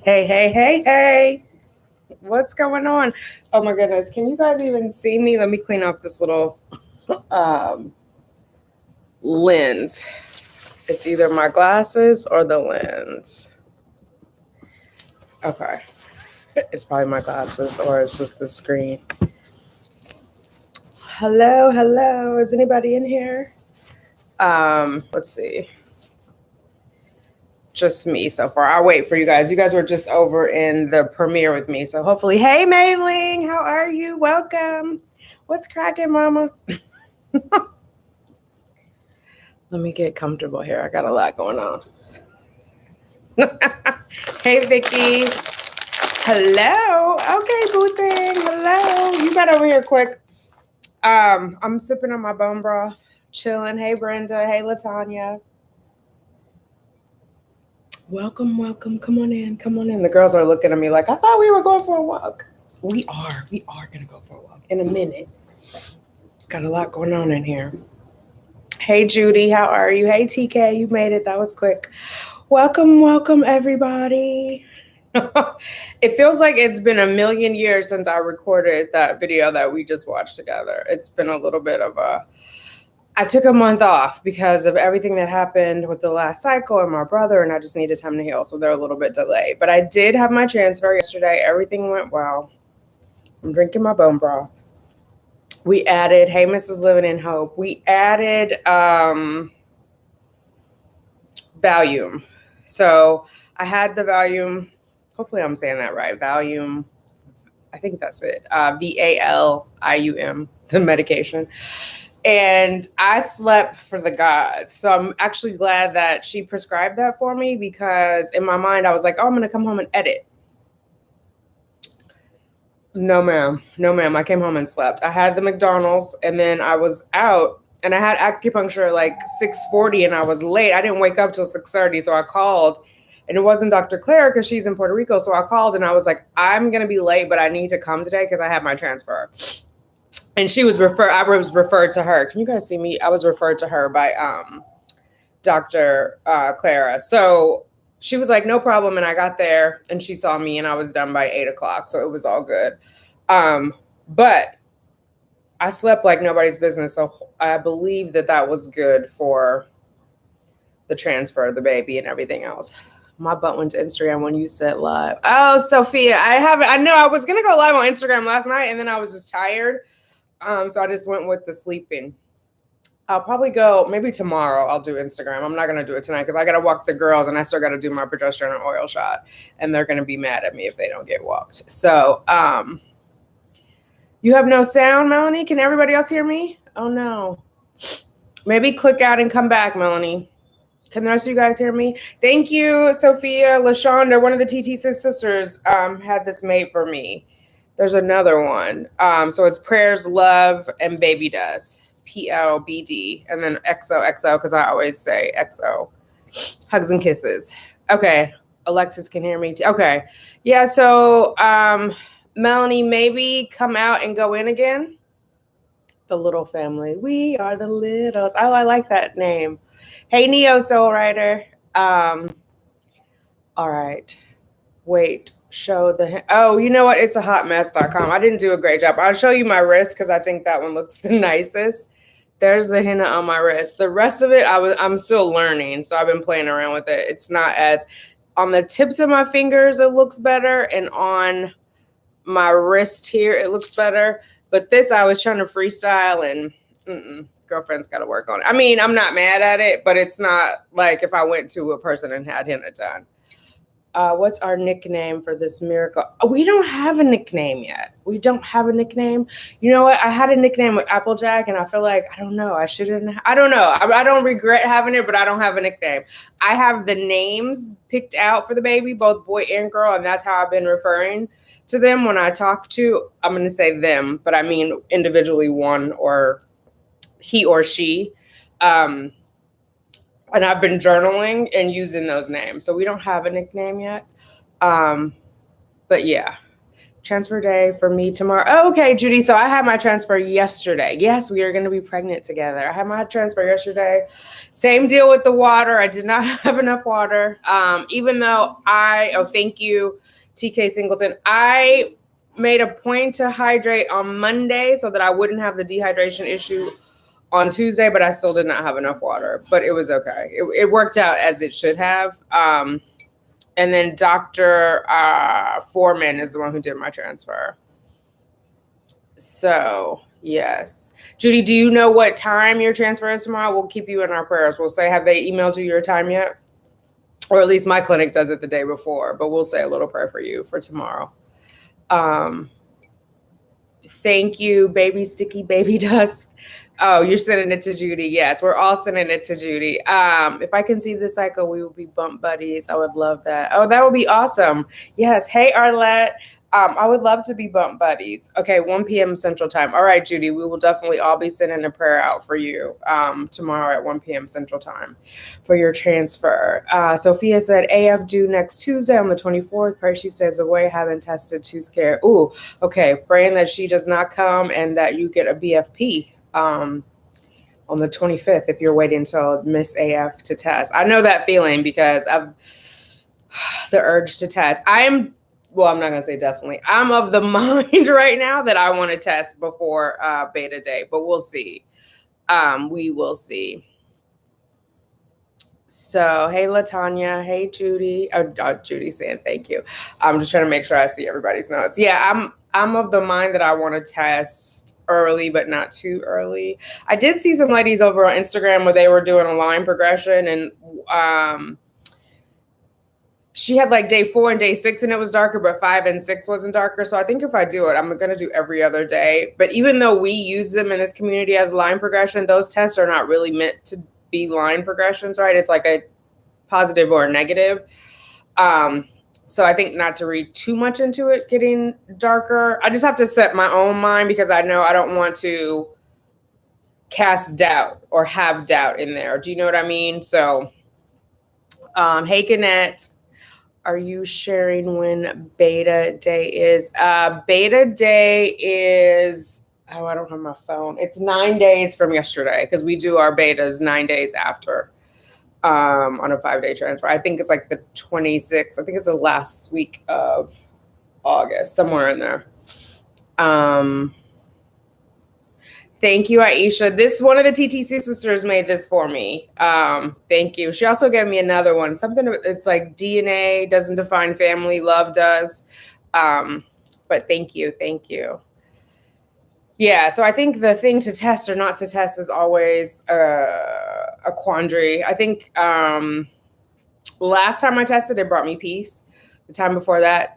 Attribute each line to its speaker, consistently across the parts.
Speaker 1: Hey. What's going on? Oh my goodness. Can you guys even see me? Let me clean up this little lens. It's either my glasses or the lens. Okay. It's probably my glasses or it's just the screen. Hello. Is anybody in here? Let's see. Just me so far. I'll wait for you guys. You guys were just over in the premiere with me. So hopefully, hey Mei-Ling, how are you? Welcome. What's cracking, mama? Let me get comfortable here. I got a lot going on. Hey Vicky. Hello. Okay, boo thing. Hello. You got over here quick. I'm sipping on my bone broth, chilling. Hey Brenda. Hey Latanya. Welcome. Come on in. The girls are looking at me like, I thought we were going for a walk. We are going to go for a walk in a minute. Got a lot going on in here. Hey, Judy, how are you? Hey, TK, you made it. That was quick. Welcome, everybody. It feels like it's been a million years since I recorded that video that we just watched together. It's been a little bit of I took a month off because of everything that happened with the last cycle and my brother, and I just needed time to heal, so they're a little bit delayed. But I did have my transfer yesterday. Everything went well. I'm drinking my bone broth. We added, hey, Mrs. Living in Hope. We added Valium. So I had the Valium. Hopefully I'm saying that right. Valium. I think that's it. Valium, the medication. And I slept for the gods. So I'm actually glad that she prescribed that for me because in my mind, I was like, oh, I'm going to come home and edit. No, ma'am. I came home and slept. I had the McDonald's and then I was out and I had acupuncture like 6:40 and I was late. I didn't wake up till 6:30. So I called and it wasn't Dr. Claire because she's in Puerto Rico. So I called and I was like, I'm going to be late, but I need to come today because I have my transfer. And I was referred to her. Can you guys see me? I was referred to her by Dr. Clara. So she was like, no problem. And I got there and she saw me and I was done by 8:00. So it was all good. But I slept like nobody's business. So I believe that was good for the transfer of the baby and everything else. My butt went to Instagram when you said live. Oh, Sophia, I know I was going to go live on Instagram last night and then I was just tired. So I just went with the sleeping. I'll probably go maybe tomorrow. I'll do Instagram. I'm not going to do it tonight because I got to walk the girls and I still got to do my progesterone and oil shot. And they're going to be mad at me if they don't get walked. So you have no sound, Melanie? Can everybody else hear me? Oh, no. Maybe click out and come back, Melanie. Can the rest of you guys hear me? Thank you, Sophia. LaShonda, one of the TT sisters, had this made for me. There's another one. So it's prayers, love, and baby dust. PLBD. And then XOXO, because I always say XO. Hugs and kisses. Okay. Alexis can hear me too. Okay. Yeah, so Melanie, maybe come out and go in again. The little family. We are the littles. Oh, I like that name. Hey, Neo Soul Writer. All right. Wait. Show the you know what, it's a hotmess.com. I didn't do a great job. I'll show you my wrist because I think that one looks the nicest. There's the henna on my wrist. The rest of it I'm still learning, so I've been playing around with it. It's not as on the tips of my fingers it looks better, and on my wrist here it looks better, but this I was trying to freestyle and girlfriend's got to work on it. I mean, I'm not mad at it, but it's not like if I went to a person and had henna done. What's our nickname for this miracle? We don't have a nickname yet. We don't have a nickname. You know what? I had a nickname with Applejack, and I feel like, I don't know. I shouldn't. I don't know. I don't regret having it, but I don't have a nickname. I have the names picked out for the baby, both boy and girl, and that's how I've been referring to them when I talk to. I'm going to say them, but I mean individually one or he or she. And I've been journaling and using those names. So we don't have a nickname yet. But yeah, Transfer day for me tomorrow. Oh, okay, Judy. So I had my transfer yesterday. Yes, we are going to be pregnant together. I had my transfer yesterday. Same deal with the water. I did not have enough water. Even though thank you, TK Singleton. I made a point to hydrate on Monday so that I wouldn't have the dehydration issue on Tuesday, but I still did not have enough water. But it was okay. It worked out as it should have. And then Dr. Foreman is the one who did my transfer. So, yes. Judy, do you know what time your transfer is tomorrow? We'll keep you in our prayers. We'll say, have they emailed you your time yet? Or at least my clinic does it the day before, but we'll say a little prayer for you for tomorrow. Thank you, baby sticky baby dust. Oh, you're sending it to Judy. Yes, we're all sending it to Judy. If I can see the cycle, we will be bump buddies. I would love that. Oh, that would be awesome. Yes. Hey, Arlette. I would love to be bump buddies. Okay, 1 p.m. Central Time. All right, Judy, we will definitely all be sending a prayer out for you tomorrow at 1 p.m. Central Time for your transfer. Sophia said, AF due next Tuesday on the 24th. Pray she stays away, haven't tested, too scared. Ooh, okay, praying that she does not come and that you get a BFP on the 25th if you're waiting until Miss AF to test. I know that feeling because I've the urge to test. Well, I'm not going to say definitely. I'm of the mind right now that I want to test before beta day, but we'll see. We will see. So, hey, LaTanya. Hey, Judy. Oh, Judy saying thank you. I'm just trying to make sure I see everybody's notes. Yeah, I'm of the mind that I want to test early, but not too early. I did see some ladies over on Instagram where they were doing a line progression, and she had like day 4 and day 6 and it was darker, but 5 and 6 wasn't darker. So I think if I do it, I'm going to do every other day. But even though we use them in this community as line progression, those tests are not really meant to be line progressions, right? It's like a positive or a negative. So I think not to read too much into it getting darker. I just have to set my own mind because I know I don't want to cast doubt or have doubt in there. Do you know what I mean? So, hey, Gannett. Are you sharing when beta day is? Beta day is, I don't have my phone. It's 9 days from yesterday because we do our betas 9 days after on a 5-day transfer. I think it's like the 26th. I think it's the last week of August, somewhere in there. Thank you, Aisha. One of the TTC sisters made this for me. Thank you. She also gave me another one. Something, it's like DNA doesn't define family, love does. But thank you. Thank you. Yeah, so I think the thing to test or not to test is always a quandary. I think last time I tested, it brought me peace. The time before that,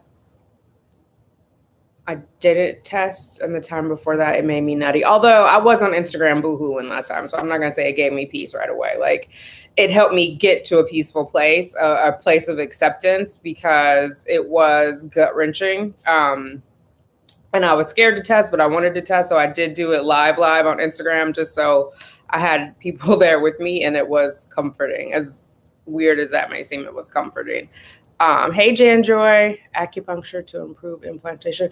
Speaker 1: I didn't test, and the time before that, it made me nutty. Although I was on Instagram boohooing last time, so I'm not gonna say it gave me peace right away. Like, it helped me get to a peaceful place, a place of acceptance, because it was gut wrenching. And I was scared to test, but I wanted to test, so I did do it live on Instagram, just so I had people there with me, and it was comforting. As weird as that may seem, it was comforting. Hey, Janjoy, acupuncture to improve implantation.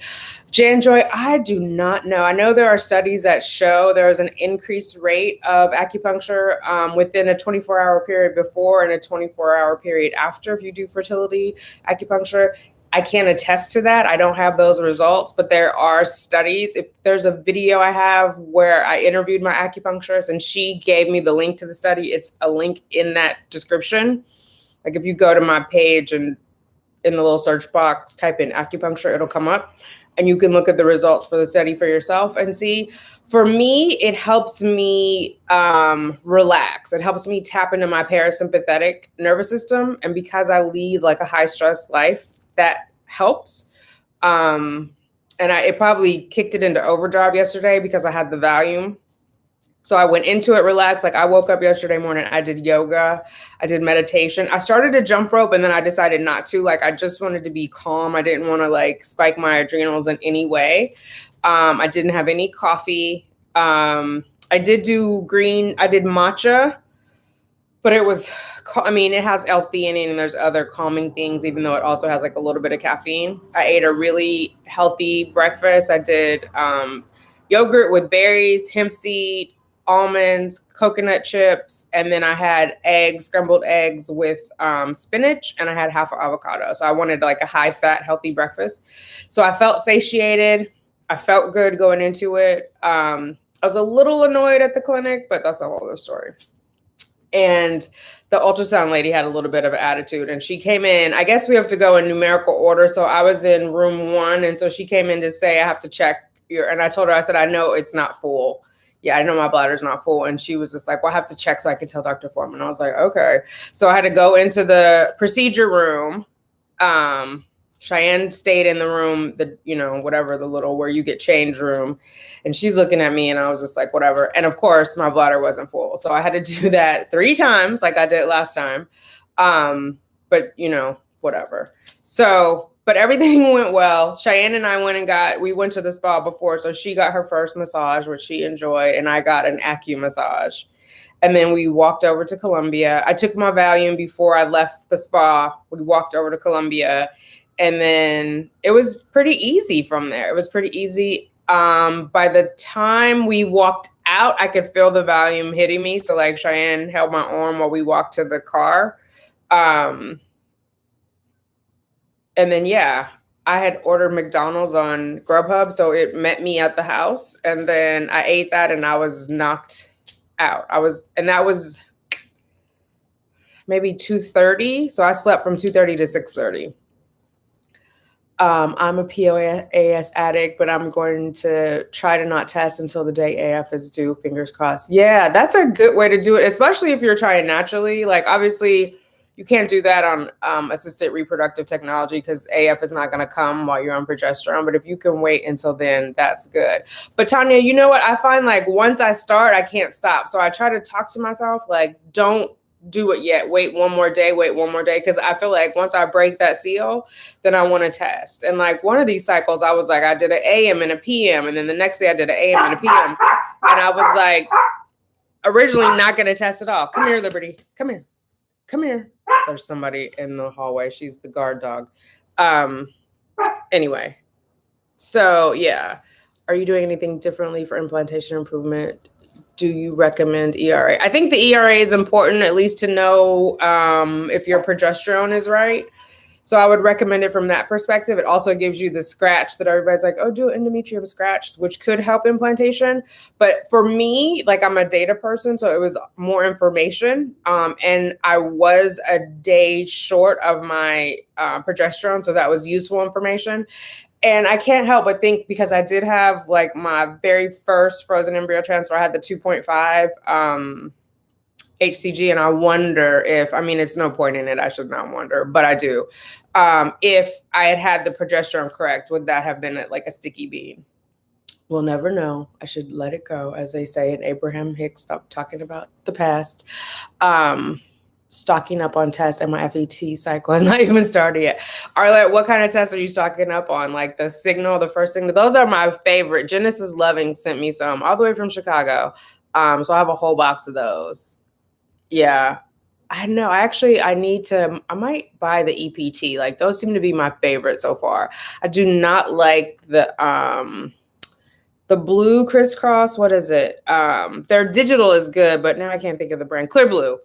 Speaker 1: Janjoy, I do not know. I know there are studies that show there's an increased rate of acupuncture within a 24-hour period before and a 24-hour period after if you do fertility acupuncture. I can't attest to that. I don't have those results, but there are studies. If there's a video I have where I interviewed my acupuncturist and she gave me the link to the study, it's a link in that description. Like if you go to my page and in the little search box, type in acupuncture, it'll come up and you can look at the results for the study for yourself and see. For me, it helps me relax. It helps me tap into my parasympathetic nervous system. And because I lead like a high stress life, that helps. It probably kicked it into overdrive yesterday because I had the Valium. So I went into it relaxed. Like I woke up yesterday morning, I did yoga, I did meditation. I started to jump rope and then I decided not to. Like I just wanted to be calm. I didn't want to like spike my adrenals in any way. I didn't have any coffee. I did matcha but it was, I mean, it has L-theanine and there's other calming things, even though it also has like a little bit of caffeine. I ate a really healthy breakfast. I did yogurt with berries, hemp seed, almonds, coconut chips, and then I had eggs, scrambled eggs with spinach, and I had half an avocado. So I wanted like a high fat, healthy breakfast. So I felt satiated. I felt good going into it. I was a little annoyed at the clinic, but that's a whole other story. And the ultrasound lady had a little bit of attitude, and she came in. I guess we have to go in numerical order. So I was in room 1. And so she came in to say, I have to check and I told her, I said, I know it's not full. Yeah, I know my bladder's not full. And she was just like, well, I have to check so I can tell Dr. Foreman. I was like, okay. So I had to go into the procedure room. Cheyenne stayed in the room, whatever, the little where you get changed room. And she's looking at me and I was just like, whatever. And of course, my bladder wasn't full. So I had to do that 3 times like I did last time. But, whatever. So, but everything went well. Cheyenne and I we went to the spa before. So she got her first massage, which she enjoyed. And I got an massage. And then we walked over to Columbia. I took my Valium before I left the spa. We walked over to Columbia. And then it was pretty easy from there. It was pretty easy. By the time we walked out, I could feel the Valium hitting me. So like Cheyenne held my arm while we walked to the car. And then, yeah, I had ordered McDonald's on Grubhub. So it met me at the house. And then I ate that and I was knocked out. That was maybe 2:30. So I slept from 2:30 to 6:30. I'm a POAS addict, but I'm going to try to not test until the day AF is due. Fingers crossed. Yeah, that's a good way to do it, especially if you're trying naturally. Like, obviously, you can't do that on assisted reproductive technology because AF is not going to come while you're on progesterone. But if you can wait until then, that's good. But Tanya, you know what? I find like once I start, I can't stop. So I try to talk to myself like, don't do it yet. Wait one more day. Because I feel like once I break that seal, then I want to test. And like one of these cycles, I was like, I did an AM and a PM. And then the next day I did an AM and a PM. And I was like, originally not going to test at all. Come here, Liberty. Come here. There's somebody in the hallway. She's the guard dog. Anyway. So yeah. Are you doing anything differently for implantation improvement? Do you recommend ERA? I think the ERA is important, at least to know if your progesterone is right. So I would recommend it from that perspective. It also gives you the scratch that everybody's like, oh, do an endometrium scratch, which could help implantation. But for me, like I'm a data person, so it was more information. And I was a day short of my progesterone, so that was useful information. And I can't help but think, because I did have like my very first frozen embryo transfer, I had the 2.5 HCG, and I wonder if, I mean, it's no point in it, I should not wonder, but I do. If I had the progesterone correct, would that have been like a sticky bean? We'll never know. I should let it go, as they say in Abraham Hicks, stop talking about the past. Stocking up on tests, and my FET cycle has not even started yet. Arlette, what kind of tests are you stocking up on? Like the Signal, the first Signal? Those are my favorite. Genesis Loving sent me some all the way from Chicago. So I have a whole box of those. Yeah. I know. I might buy the EPT. Like those seem to be my favorite so far. I do not like the blue crisscross. What is it? Their digital is good, but now I can't think of the brand. Clear Blue.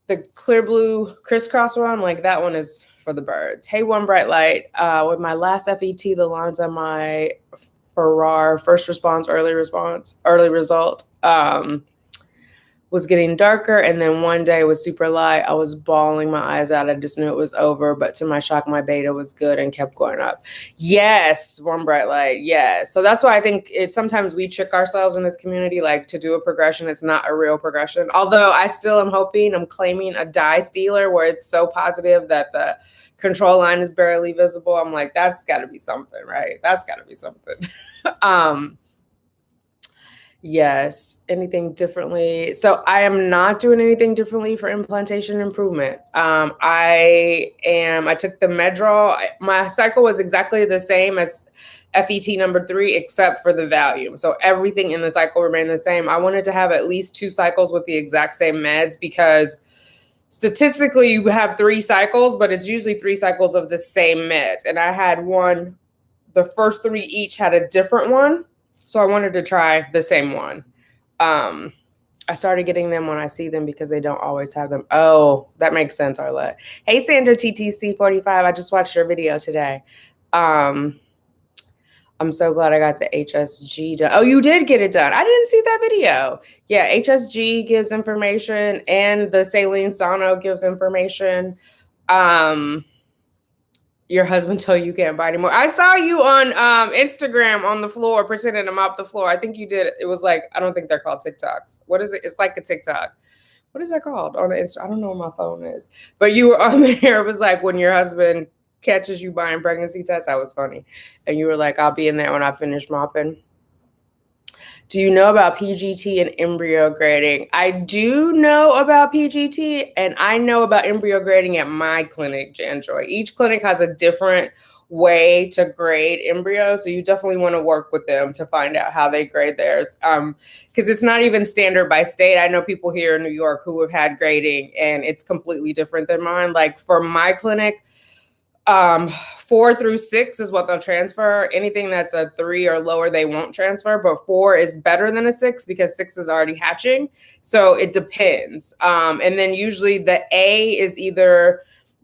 Speaker 1: The Clear Blue crisscross one, like that one is for the birds. Hey, One Bright Light. With my last FET, the lines on my Farrar first response, early result, was getting darker. And then one day it was super light. I was bawling my eyes out. I just knew it was over. But to my shock, my beta was good and kept going up. Yes, One Bright Light. Yes. So that's why I think sometimes we trick ourselves in this community, like to do a progression. It's not a real progression. Although I still am claiming a dye stealer where it's so positive that the control line is barely visible. I'm like, that's got to be something, right? That's got to be something. Yes. Anything differently? So I am not doing anything differently for implantation improvement. I took the Medrol. My cycle was exactly the same as FET number 3, except for the Valium. So everything in the cycle remained the same. I wanted to have at least 2 cycles with the exact same meds because statistically you have 3 cycles, but it's usually 3 cycles of the same meds. And I had one, the first 3 each had a different one. So I wanted to try the same one. I started getting them when I see them because they don't always have them. Oh, that makes sense, Arlette. Hey, Sandra TTC45. I just watched your video today. I'm so glad I got the HSG done. Oh, you did get it done. I didn't see that video. Yeah, HSG gives information and the saline sono gives information. Your husband told you can't buy anymore. I saw you on Instagram on the floor pretending to mop the floor. I think you did. It was like, I don't think they're called TikToks. What is it? It's like a TikTok. What is that called on the Insta? I don't know where my phone is. But you were on there. It was like when your husband catches you buying pregnancy tests. That was funny. And you were like, I'll be in there when I finish mopping. Do you know about PGT and embryo grading? I do know about PGT, and I know about embryo grading at my clinic, Janjoy. Each clinic has a different way to grade embryos, so you definitely want to work with them to find out how they grade theirs. Because it's not even standard by state. I know people here in New York who have had grading, and it's completely different than mine. Like for my clinic, 4 through 6 is what they'll transfer. Anything that's a 3 or lower, they won't transfer, but 4 is better than a 6 because 6 is already hatching. So it depends. And then usually the A is either,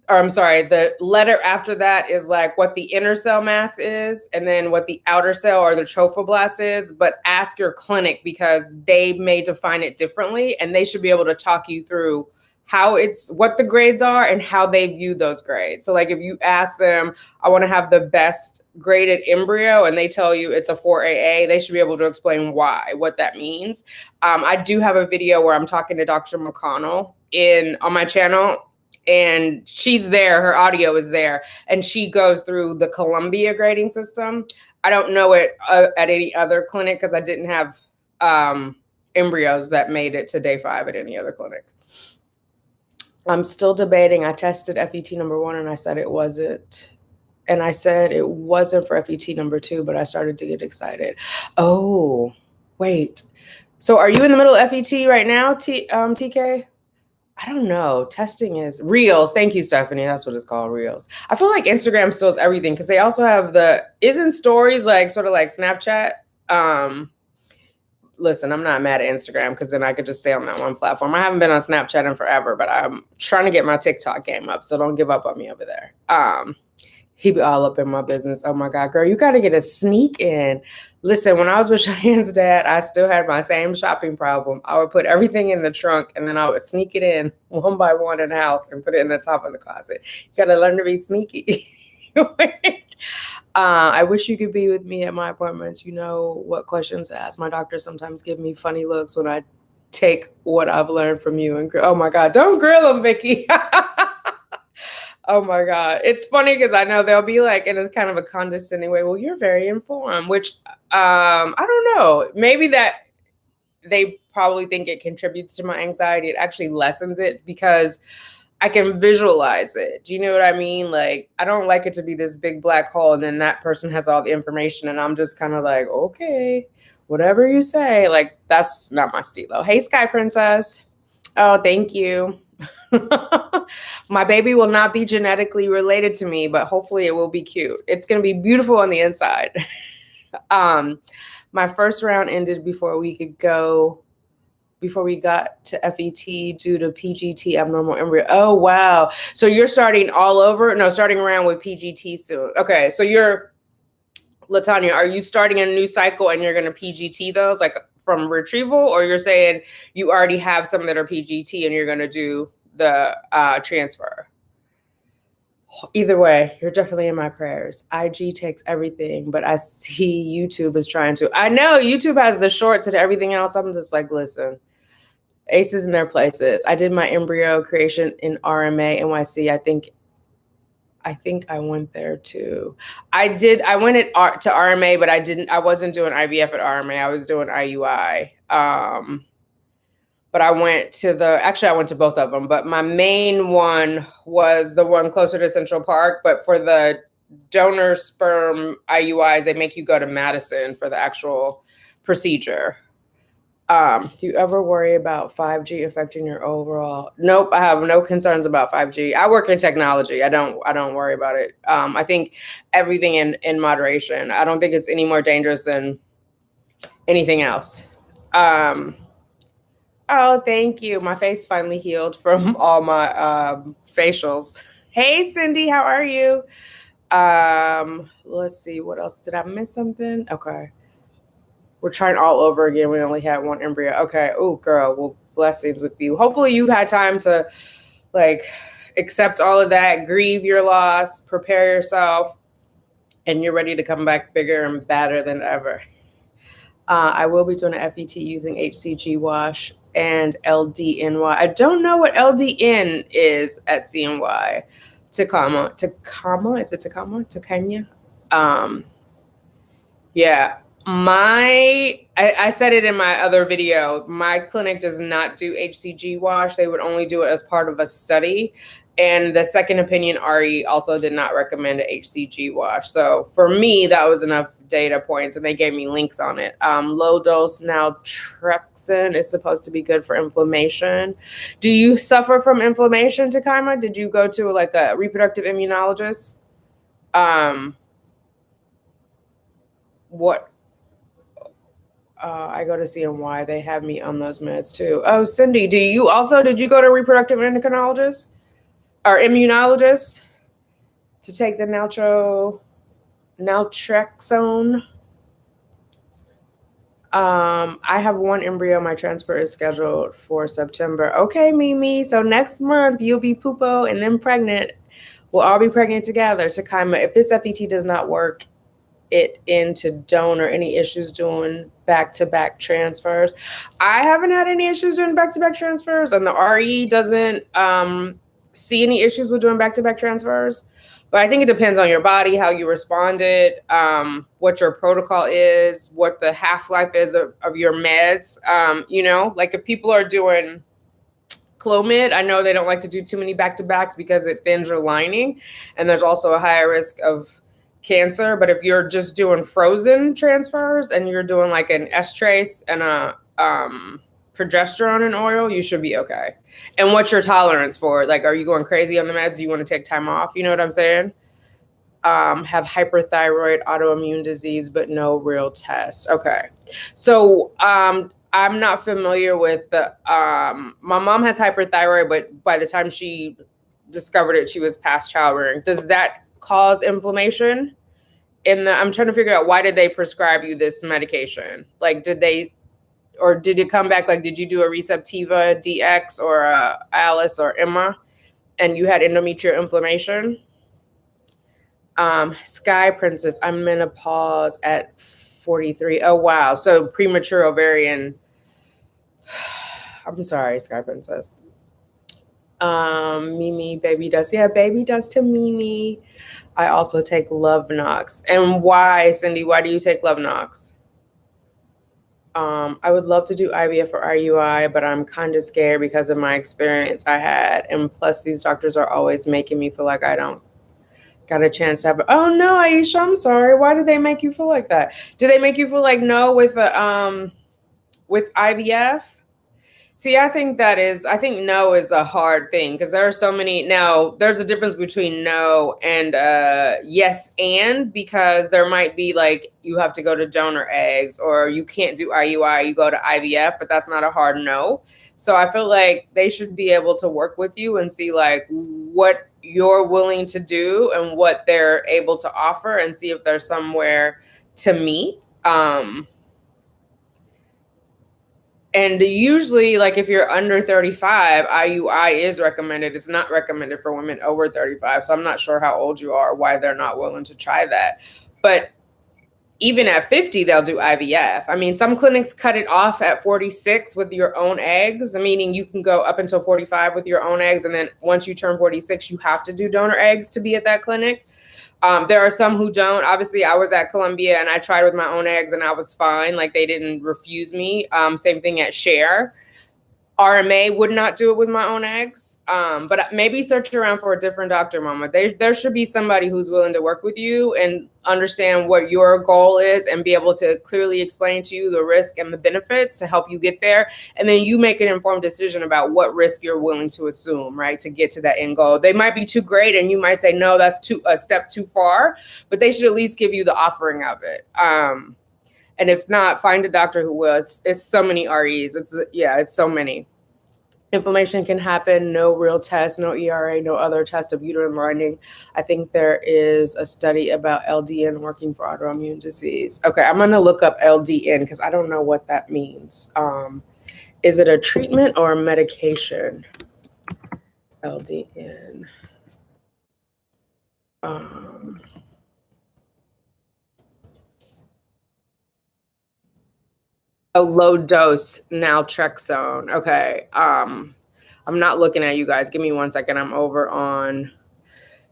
Speaker 1: or I'm sorry, the letter after that is like what the inner cell mass is, and then what the outer cell or the trophoblast is. But ask your clinic because they may define it differently, and they should be able to talk you through how what the grades are and how they view those grades. So like if you ask them, I want to have the best graded embryo, and they tell you it's a 4AA, they should be able to explain what that means. I do have a video where I'm talking to Dr. McConnell on my channel, and she's there, her audio is there, and she goes through the Columbia grading system. I don't know it at any other clinic because I didn't have embryos that made it to day 5 at any other clinic. I'm still debating. I tested FET number 1 and I said it wasn't. And I said it wasn't for FET number 2, but I started to get excited. Oh, wait. So are you in the middle of FET right now, TK? I don't know. Testing is Reels. Thank you, Stephanie. That's what it's called, Reels. I feel like Instagram still is everything because they also have isn't stories like sort of like Snapchat? Listen, I'm not mad at Instagram because then I could just stay on that one platform. I haven't been on Snapchat in forever, but I'm trying to get my TikTok game up, so don't give up on me over there. He be all up in my business. Oh my God, girl, you got to get a sneak in. Listen, when I was with Cheyenne's dad, I still had my same shopping problem. I would put everything in the trunk and then I would sneak it in one by one in the house and put it in the top of the closet. You got to learn to be sneaky. I wish you could be with me at my appointments. You know what questions to ask. My doctors sometimes give me funny looks when I take what I've learned from you. And oh my God, don't grill them, Vicky. Oh my God. It's funny because I know they'll be like in a kind of a condescending way. Well, you're very informed, which I don't know. Maybe that they probably think it contributes to my anxiety. It actually lessens it because I can visualize it. Do you know what I mean? Like, I don't like it to be this big black hole and then that person has all the information and I'm just kind of like, okay, whatever you say. Like, that's not my stilo. Hey, Sky Princess. Oh, thank you. My baby will not be genetically related to me, but hopefully it will be cute. It's going to be beautiful on the inside. My first round ended before we got to FET due to PGT abnormal embryo. Oh, wow. So you're starting all over? No, starting around with PGT soon. Okay. So LaTanya, are you starting a new cycle and you're going to PGT those like from retrieval, or you're saying you already have some that are PGT and you're going to do the transfer? Either way, you're definitely in my prayers. IG takes everything, but I see YouTube is trying to. I know YouTube has the short to everything else. I'm just like, listen, aces in their places. I did my embryo creation in RMA NYC. I think I went there too. I went to RMA, but I wasn't doing IVF at RMA. I was doing IUI. But I went to both of them, but my main one was the one closer to Central Park. But for the donor sperm IUIs, they make you go to Madison for the actual procedure. Do you ever worry about 5G affecting your overall? Nope, I have no concerns about 5G. I work in technology. I don't worry about it. I think everything in moderation. I don't think it's any more dangerous than anything else. Oh, thank you. My face finally healed from all my facials. Hey, Cindy, how are you? Let's see. What else? Did I miss something? Okay. We're trying all over again. We only had one embryo. Okay. Oh, girl. Well, blessings with you. Hopefully you've had time to like accept all of that, grieve your loss, prepare yourself, and you're ready to come back bigger and badder than ever. I will be doing a FET using HCG wash and LDNY. I don't know what LDN is at CNY. Takama. Is it Takama? Takanya? Yeah. I said it in my other video. My clinic does not do HCG wash. They would only do it as part of a study. And the second opinion RE also did not recommend a HCG wash. So for me, that was enough data points, and they gave me links on it. Low dose naltrexone is supposed to be good for inflammation. Do you suffer from inflammation, Takaima? Did you go to like a reproductive immunologist? What? I go to CNY. They have me on those meds too. Oh, Cindy, did you go to a reproductive endocrinologist or immunologist to take the naltrexone? I have one embryo. My transfer is scheduled for September. Okay, Mimi. So next month you'll be poopo and then pregnant. We'll all be pregnant together. Takaima, if this FET does not work it into donor, any issues doing back-to-back transfers? I haven't had any issues doing back-to-back transfers, and the RE doesn't see any issues with doing back-to-back transfers. But I think it depends on your body, how you responded, what your protocol is, what the half-life is of your meds. Like if people are doing Clomid, I know they don't like to do too many back-to-backs because it thins your lining, and there's also a higher risk of cancer. But if you're just doing frozen transfers and you're doing like an estrace and a progesterone and oil, you should be okay. And what's your tolerance for? Like, are you going crazy on the meds? Do you want to take time off? You know what I'm saying? Have hyperthyroid, autoimmune disease, but no real test. Okay. So I'm not familiar with the, my mom has hyperthyroid, but by the time she discovered it, she was past childbearing. Does that cause inflammation? I'm trying to figure out, why did they prescribe you this medication? Like, did it come back? Like, did you do a Receptiva DX or Alice or Emma and you had endometrial inflammation? Sky Princess, I'm menopause at 43. Oh, wow. So premature ovarian. I'm sorry, Sky Princess. Mimi, baby dust. Yeah, baby dust to Mimi. I also take Love Nox. And why, Cindy? Why do you take Love Nox? I would love to do IVF or IUI, but I'm kind of scared because of my experience I had. And plus, these doctors are always making me feel like I don't got a chance to have it. Oh, no, Aisha, I'm sorry. Why did they make you feel like that? Do they make you feel like no with IVF? See, I think no is a hard thing because there are so many. Now, there's a difference between no and yes, and because there might be like you have to go to donor eggs or you can't do IUI, you go to IVF, but that's not a hard no. So I feel like they should be able to work with you and see like what you're willing to do and what they're able to offer and see if there's somewhere to meet. And usually, like if you're under 35, IUI is recommended. It's not recommended for women over 35. So I'm not sure how old you are, why they're not willing to try that. But even at 50, they'll do IVF. I mean, some clinics cut it off at 46 with your own eggs, meaning you can go up until 45 with your own eggs. And then once you turn 46, you have to do donor eggs to be at that clinic. There are some who don't. Obviously, I was at Columbia and I tried with my own eggs and I was fine. Like they didn't refuse me. Same thing at Share. RMA would not do it with my own eggs. But maybe search around for a different doctor, Mama. There should be somebody who's willing to work with you and understand what your goal is and be able to clearly explain to you the risk and the benefits to help you get there. And then you make an informed decision about what risk you're willing to assume, right, to get to that end goal. They might be too great and you might say, no, that's a step too far, but they should at least give you the offering of it. And if not, find a doctor who will. It's so many REs. It's so many. Inflammation can happen, no real test, no ERA, no other test of uterine lining. I think there is a study about LDN working for autoimmune disease. Okay, I'm gonna look up LDN because I don't know what that means. Is it a treatment or a medication? LDN. A low dose naltrexone. Okay. I'm not looking at you guys. Give me 1 second. I'm over on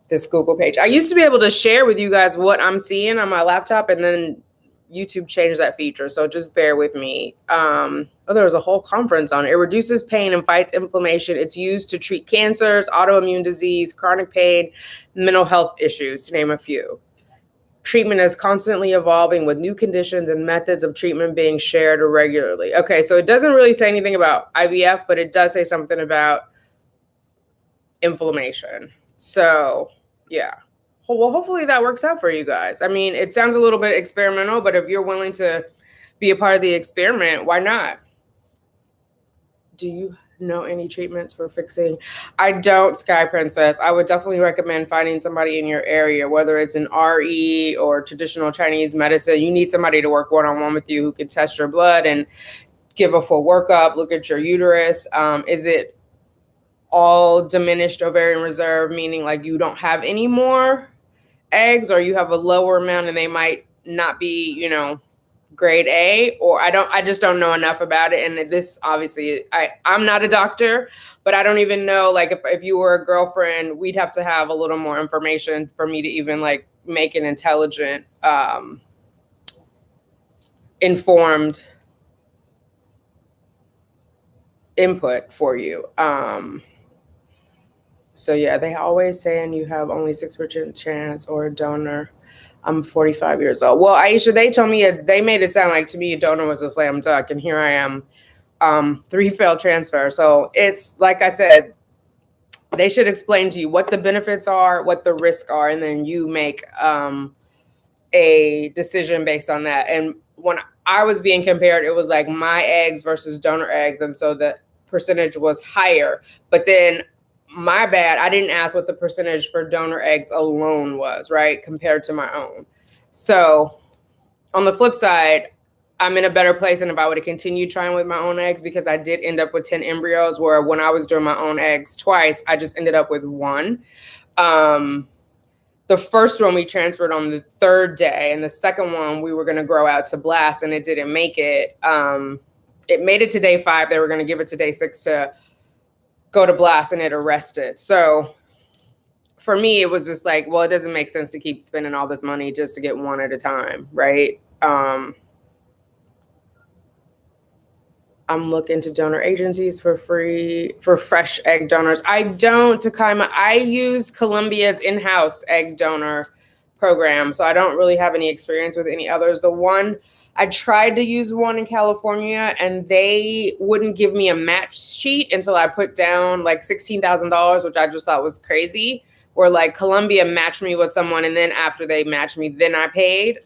Speaker 1: this Google page. I used to be able to share with you guys what I'm seeing on my laptop, and then YouTube changed that feature. So just bear with me. There was a whole conference on it. It reduces pain and fights inflammation. It's used to treat cancers, autoimmune disease, chronic pain, mental health issues, to name a few. Treatment is constantly evolving with new conditions and methods of treatment being shared regularly. Okay, so it doesn't really say anything about IVF, but it does say something about inflammation. So, yeah. Well, hopefully that works out for you guys. I mean, it sounds a little bit experimental, but if you're willing to be a part of the experiment, why not? Do you know any treatments for fixing? I don't, Sky Princess. I would definitely recommend finding somebody in your area, whether it's an RE or traditional Chinese medicine. You need somebody to work one-on-one with you who can test your blood and give a full workup, look at your uterus. Is it all diminished ovarian reserve, meaning like you don't have any more eggs, or you have a lower amount and they might not be, grade A, or I just don't know enough about it. And this, obviously, I'm not a doctor, but I don't even know, like, if you were a girlfriend, we'd have to have a little more information for me to even like make an intelligent, informed input for you. So yeah, they always saying you have only 6% chance or a donor. I'm 45 years old. Well, Aisha, they told me, they made it sound like to me a donor was a slam dunk, and here I am, 3 failed transfer. So it's, like I said, they should explain to you what the benefits are, what the risks are, and then you make a decision based on that. And when I was being compared, it was like my eggs versus donor eggs, and so the percentage was higher. But then, my bad, I didn't ask what the percentage for donor eggs alone was, right, compared to my own. So on the flip side, I'm in a better place than if I would have continued trying with my own eggs, because I did end up with 10 embryos, where when I was doing my own eggs twice, I just ended up with 1. The first one we transferred on the 3rd day, and the second one we were going to grow out to blast, and it didn't make it. It made it to day 5. They were going to give it to day 6 to go to blast, and it arrested. So for me, it was just like, well, it doesn't make sense to keep spending all this money just to get 1 at a time, right? I'm looking to donor agencies for free for fresh egg donors. I don't, Takaima. I use Columbia's in-house egg donor program, so I don't really have any experience with any others. The one I tried to use one in California, and they wouldn't give me a match sheet until I put down like $16,000, which I just thought was crazy. Or like Columbia matched me with someone, and then after they matched me, then I paid,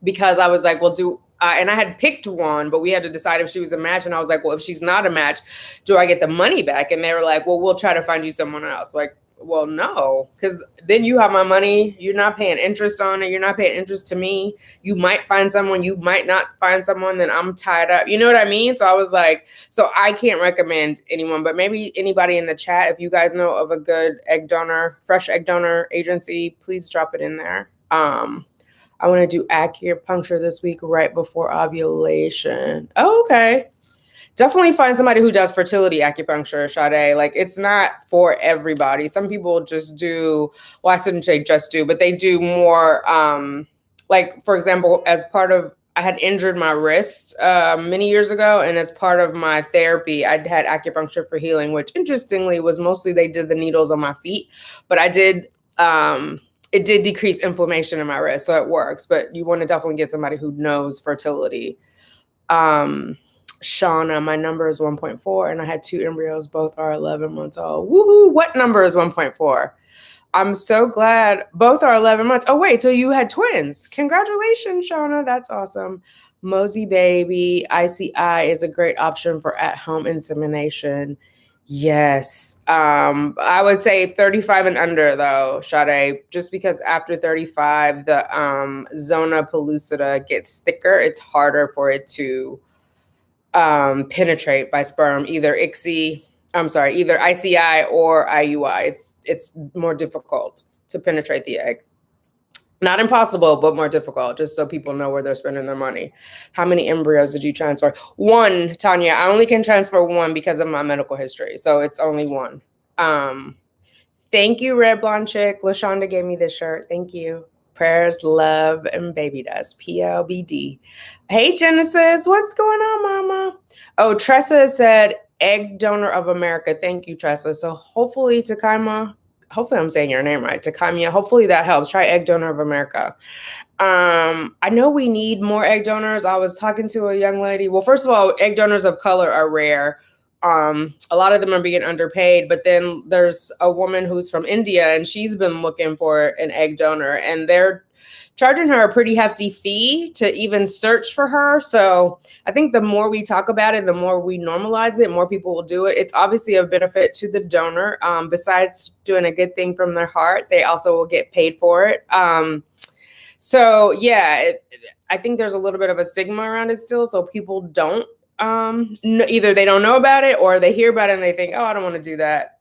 Speaker 1: because I was like, well, and I had picked one, but we had to decide if she was a match. And I was like, well, if she's not a match, do I get the money back? And they were like, well, we'll try to find you someone else. Like, well, no, because then you have my money. You're not paying interest on it. You're not paying interest to me. You might find someone, you might not find someone, then I'm tied up. You know what I mean? So I was like, so I can't recommend anyone, but maybe anybody in the chat, if you guys know of a good fresh egg donor agency, please drop it in there. I want to do acupuncture this week right before ovulation. Oh, okay. Definitely find somebody who does fertility acupuncture, Sade. Like, it's not for everybody. Some people just do, well, I shouldn't say just do, but they do more, like, for example, as part of I had injured my wrist many years ago, and as part of my therapy, I had acupuncture for healing, which interestingly was mostly they did the needles on my feet, but I did it did decrease inflammation in my wrist, so it works. But you want to definitely get somebody who knows fertility. Shauna, my number is 1.4, and I had 2 embryos. Both are 11 months old. Woohoo! What number is 1.4? I'm so glad both are 11 months. Oh, wait, so you had twins. Congratulations, Shauna. That's awesome. Mosey baby, ICI is a great option for at-home insemination. Yes. I would say 35 and under, though, Sade, just because after 35, the zona pellucida gets thicker. It's harder for it to penetrate by sperm, either ICSI or IUI. It's more difficult to penetrate the egg. Not impossible, but more difficult, just so people know where they're spending their money. How many embryos did you transfer? 1, Tanya. I only can transfer 1 because of my medical history. So it's only 1. Thank you, Red Blonde Chick. LaShonda gave me this shirt. Thank you. Prayers, love, and baby dust. PLBD. Hey, Genesis. What's going on, mama? Oh, Tressa said, Egg Donor of America. Thank you, Tressa. So hopefully, Takaima, hopefully I'm saying your name right, Takaima, hopefully that helps. Try Egg Donor of America. I know we need more egg donors. I was talking to a young lady. Well, first of all, egg donors of color are rare. A lot of them are being underpaid, but then there's a woman who's from India and she's been looking for an egg donor and they're charging her a pretty hefty fee to even search for her. So I think the more we talk about it, the more we normalize it, more people will do it. It's obviously a benefit to the donor. Besides doing a good thing from their heart, they also will get paid for it. So yeah, I think there's a little bit of a stigma around it still. So people don't, either they don't know about it or they hear about it and they think, oh, I don't want to do that.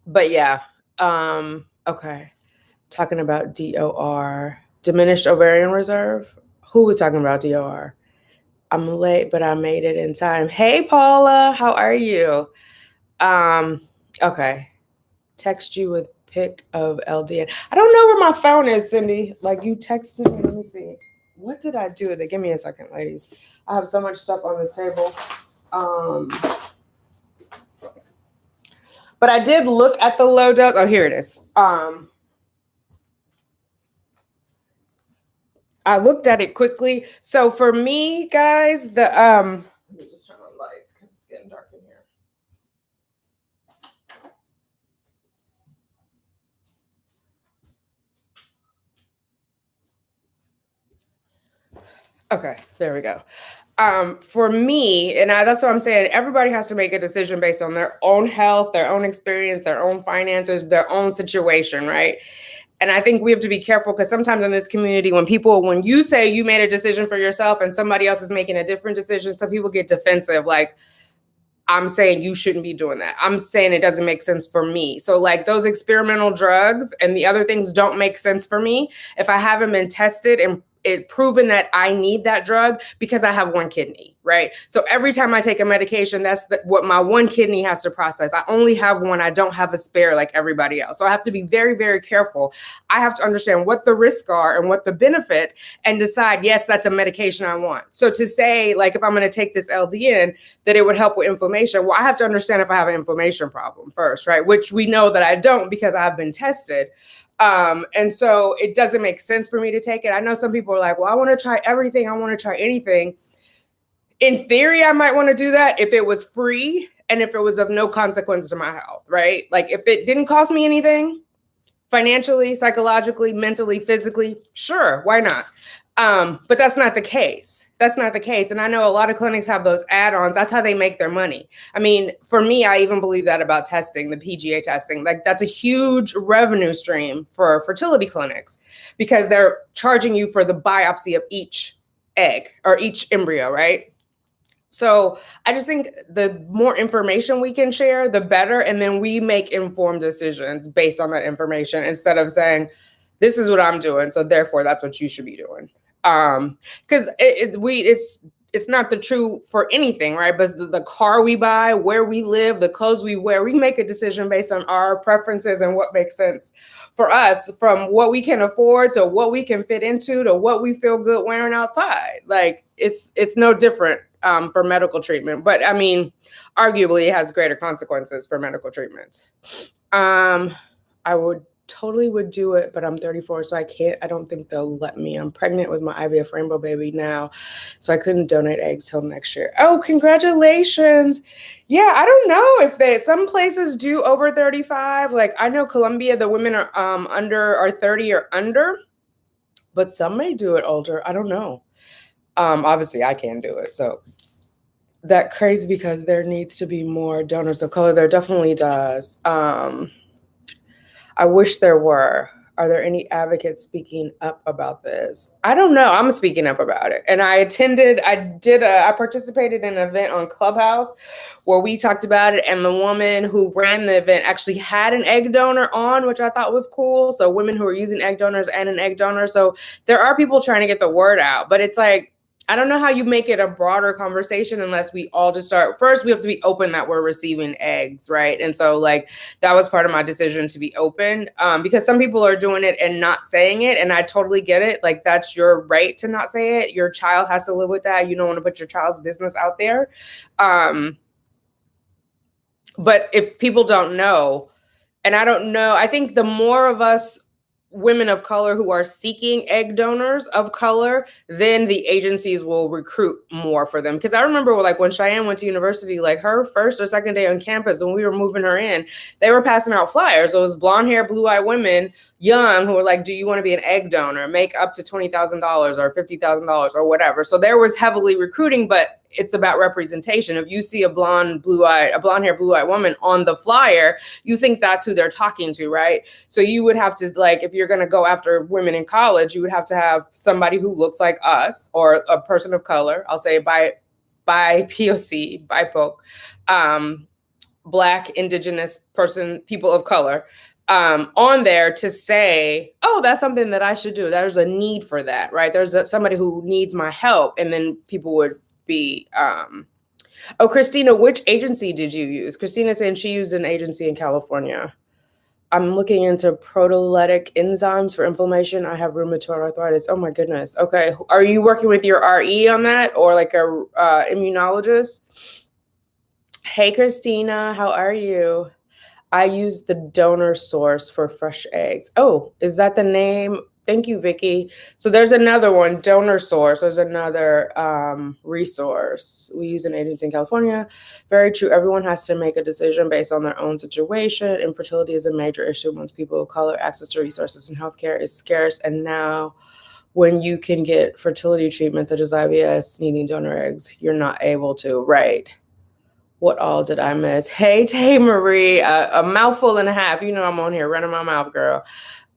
Speaker 1: But yeah. Okay. Talking about DOR, diminished ovarian reserve. Who was talking about DOR? I'm late, but I made it in time. Hey, Paula, how are you? Okay. Text you with pic of LDN. I don't know where my phone is, Cindy. Like you texted me. Let me see. What did I do with it? Give me a second, ladies. I have so much stuff on this table. But I did look at the low dose. Oh, here it is. I looked at it quickly. So for me, guys, the let me just turn on lights because it's getting dark in here. Okay, there we go. For me, and that's what I'm saying, everybody has to make a decision based on their own health, their own experience, their own finances, their own situation, right? And I think we have to be careful because sometimes in this community, when you say you made a decision for yourself and somebody else is making a different decision, some people get defensive. Like, I'm saying you shouldn't be doing that. I'm saying it doesn't make sense for me. So like those experimental drugs and the other things don't make sense for me if I haven't been tested and it proven that I need that drug because I have 1 kidney, right? So every time I take a medication, that's what my 1 kidney has to process. I only have 1. I don't have a spare like everybody else. So I have to be very, very careful. I have to understand what the risks are and what the benefits and decide, yes, that's a medication I want. So to say, like, if I'm going to take this LDN, that it would help with inflammation, well, I have to understand if I have an inflammation problem first, right? Which we know that I don't because I've been tested. And so it doesn't make sense for me to take it. I know some people are like, well, I want to try everything. I want to try anything. In theory, I might want to do that if it was free and if it was of no consequence to my health, right? Like if it didn't cost me anything financially, psychologically, mentally, physically, sure, why not? But that's not the case. That's not the case. And I know a lot of clinics have those add-ons. That's how they make their money. I mean, for me, I even believe that about testing, the PGA testing. Like that's a huge revenue stream for fertility clinics because they're charging you for the biopsy of each egg or each embryo, right? So I just think the more information we can share, the better. And then we make informed decisions based on that information instead of saying, this is what I'm doing, so therefore that's what you should be doing. Because it's not the true for anything, right? But the car we buy, where we live, the clothes we wear, we make a decision based on our preferences and what makes sense for us, from what we can afford to what we can fit into to what we feel good wearing outside. Like it's no different for medical treatment. But I mean, arguably it has greater consequences for medical treatment. I totally would do it, but I'm 34, so I don't think they'll let me. I'm pregnant with my IVF rainbow baby now, so I couldn't donate eggs till next year. Oh, congratulations. Yeah, I don't know if some places do over 35. Like I know Colombia, the women are are 30 or under, but some may do it older. I don't know. Obviously I can't do it, so that crazy because there needs to be more donors of color. There definitely does. I wish there were. Are there any advocates speaking up about this? I don't know. I'm speaking up about it. And I participated in an event on Clubhouse where we talked about it. And the woman who ran the event actually had an egg donor on, which I thought was cool. So women who are using egg donors and an egg donor. So there are people trying to get the word out, but it's like, I don't know how you make it a broader conversation unless we all just start. First, we have to be open that we're receiving eggs, right? And so like that was part of my decision to be open because some people are doing it and not saying it. And I totally get it. Like that's your right to not say it. Your child has to live with that. You don't want to put your child's business out there. But if people don't know, and I don't know, I think the more of us women of color who are seeking egg donors of color, then the agencies will recruit more for them. Because I remember like when Cheyenne went to university, like her first or second day on campus, when we were moving her in, they were passing out flyers. So it was blonde hair, blue-eyed women, young, who were like, do you want to be an egg donor? Make up to $20,000 or $50,000 or whatever. So there was heavily recruiting, but it's about representation. If you see a blonde hair, blue-eyed woman on the flyer, you think that's who they're talking to, right? So you would have to, like, if you're going to go after women in college, you would have to have somebody who looks like us or a person of color. I'll say by POC, BIPOC, Black, Indigenous person, people of color, on there to say, oh, that's something that I should do. There's a need for that, right? There's somebody who needs my help. And then people would be, oh, Christina, which agency did you use? Christina saying she used an agency in California. I'm looking into proteolytic enzymes for inflammation. I have rheumatoid arthritis. Oh my goodness. Okay. Are you working with your RE on that or like a immunologist? Hey, Christina, how are you? I use the donor source for fresh eggs. Oh, is that the name? Thank you, Vicky. So there's another one, donor source. There's another resource. We use an agency in California. Very true. Everyone has to make a decision based on their own situation. Infertility is a major issue once people of color access to resources and healthcare is scarce. And now when you can get fertility treatments such as IVF, needing donor eggs, you're not able to, right? What all did I miss? Hey, Tay Marie, a mouthful and a half. You know I'm on here running my mouth, girl.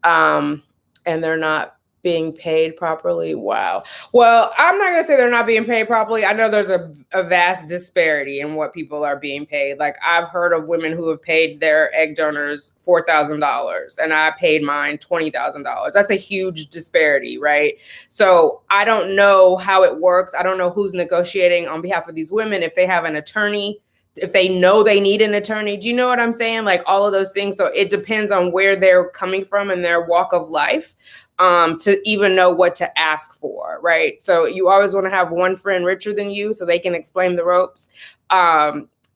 Speaker 1: And they're not being paid properly. Wow. Well, I'm not going to say they're not being paid properly. I know there's a vast disparity in what people are being paid. Like I've heard of women who have paid their egg donors $4,000 and I paid mine $20,000. That's a huge disparity, right? So I don't know how it works. I don't know who's negotiating on behalf of these women, if they have an attorney, if they know they need an attorney. Do you know what I'm saying? Like all of those things. So it depends on where they're coming from in their walk of life to even know what to ask for, right? So you always want to have one friend richer than you so they can explain the ropes.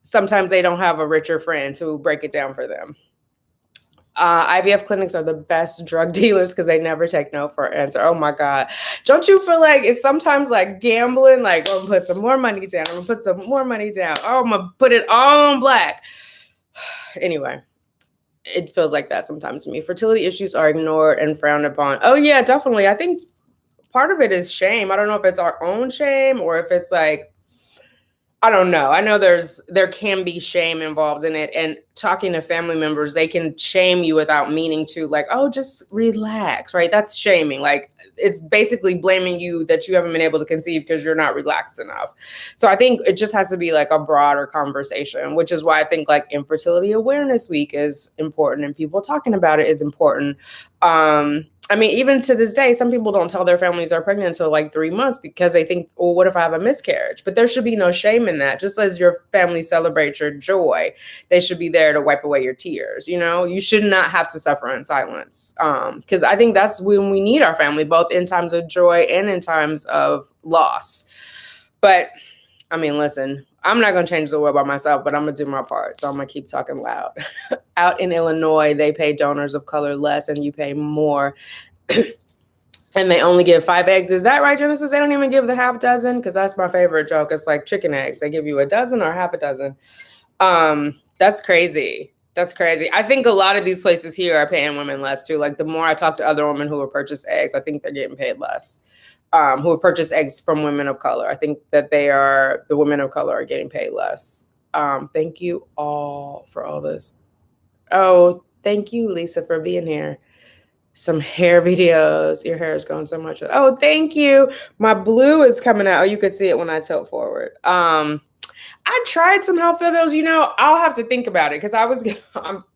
Speaker 1: Sometimes they don't have a richer friend to break it down for them. IVF clinics are the best drug dealers because they never take no for an answer. Oh my God. Don't you feel like it's sometimes like gambling? Like, oh, I'm gonna put some more money down. I'm gonna put some more money down. Oh, I'm gonna put it all on black. Anyway, it feels like that sometimes to me. Fertility issues are ignored and frowned upon. Oh yeah, definitely. I think part of it is shame. I don't know if it's our own shame or if it's like, I don't know. I know there can be shame involved in it, and talking to family members, they can shame you without meaning to, like, oh, just relax, right? That's shaming. Like it's basically blaming you that you haven't been able to conceive because you're not relaxed enough. So I think it just has to be like a broader conversation, which is why I think like Infertility Awareness Week is important and people talking about it is important. I mean, even to this day, some people don't tell their families they're pregnant until like 3 months because they think, well, what if I have a miscarriage? But there should be no shame in that. Just as your family celebrates your joy, they should be there to wipe away your tears. You know, you should not have to suffer in silence. Because I think that's when we need our family, both in times of joy and in times of loss. But I mean, listen, I'm not going to change the world by myself, but I'm going to do my part. So I'm going to keep talking loud. Out in Illinois, they pay donors of color less and you pay more. And they only give 5 eggs. Is that right, Genesis? They don't even give the half dozen? Because that's my favorite joke. It's like chicken eggs. They give you a dozen or half a dozen. That's crazy. That's crazy. I think a lot of these places here are paying women less too. Like the more I talk to other women who have purchased eggs, I think they're getting paid less. Who have purchased eggs from women of color. I think that the women of color are getting paid less. Thank you all for all this. Oh, thank you, Lisa, for being here. Some hair videos. Your hair is going so much. Oh, thank you. My blue is coming out. Oh, you could see it when I tilt forward. I tried some health videos, you know, I'll have to think about it because I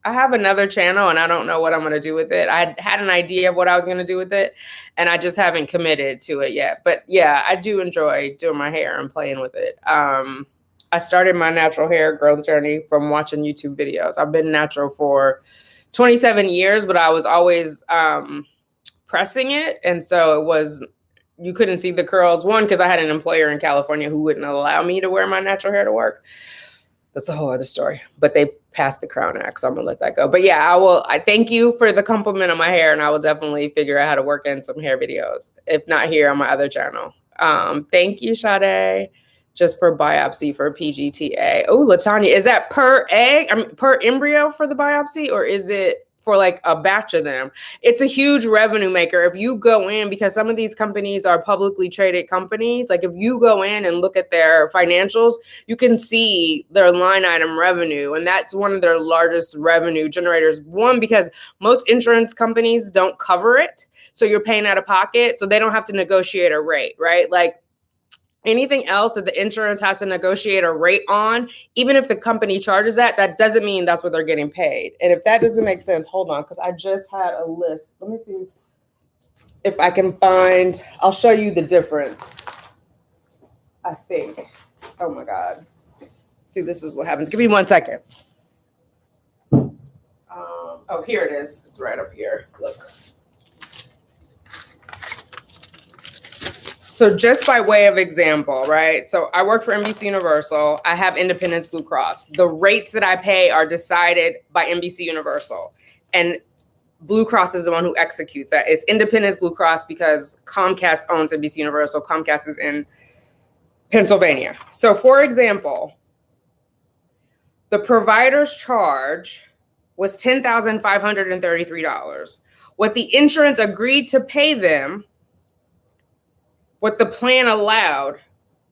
Speaker 1: have another channel and I don't know what I'm going to do with it. I had an idea of what I was going to do with it and I just haven't committed to it yet. But yeah, I do enjoy doing my hair and playing with it. I started my natural hair growth journey from watching YouTube videos. I've been natural for 27 years, but I was always pressing it. And so you couldn't see the curls. One, because I had an employer in California who wouldn't allow me to wear my natural hair to work. That's a whole other story. But they passed the Crown Act, so I'm gonna let that go. But yeah, I thank you for the compliment on my hair, and I will definitely figure out how to work in some hair videos, if not here on my other channel. Thank you, Sade. Just for biopsy for PGTA. Oh, Latanya, is that per egg? I mean, per embryo for the biopsy, or is it for like a batch of them? It's a huge revenue maker. If you go in, because some of these companies are publicly traded companies, like if you go in and look at their financials, you can see their line item revenue. And that's one of their largest revenue generators. One, because most insurance companies don't cover it. So you're paying out of pocket. So they don't have to negotiate a rate, right? Like anything else that the insurance has to negotiate a rate on, even if the company charges that, that doesn't mean that's what they're getting paid. And if that doesn't make sense, hold on, because I just had a list. Let me see if I can find, I'll show you the difference, I think. Oh my God. See, this is what happens. Give me 1 second. Oh, here it is. It's right up here. Look. So just by way of example, right? So I work for NBC Universal. I have Independence Blue Cross. The rates that I pay are decided by NBC Universal. And Blue Cross is the one who executes that. It's Independence Blue Cross because Comcast owns NBC Universal. Comcast is in Pennsylvania. So for example, the provider's charge was $10,533. What the insurance agreed to pay them, what the plan allowed,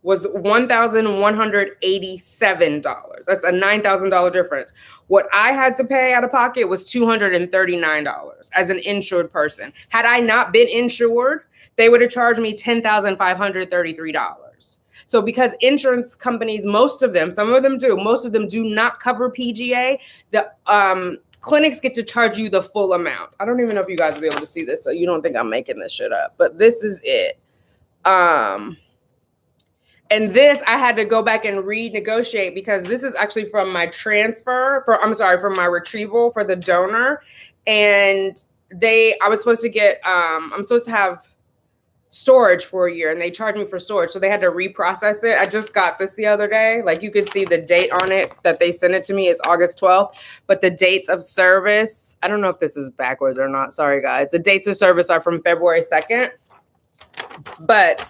Speaker 1: was $1,187. That's a $9,000 difference. What I had to pay out of pocket was $239 as an insured person. Had I not been insured, they would have charged me $10,533. So because insurance companies, most of them, some of them do, most of them do not cover PGA, the clinics get to charge you the full amount. I don't even know if you guys will be able to see this, so you don't think I'm making this shit up, but this is it. And this I had to go back and renegotiate because this is actually from my from my retrieval for the donor. And I was supposed to get, I'm supposed to have storage for a year and they charged me for storage. So they had to reprocess it. I just got this the other day. Like you could see the date on it that they sent it to me is August 12th, but the dates of service, I don't know if this is backwards or not. Sorry guys. The dates of service are from February 2nd. But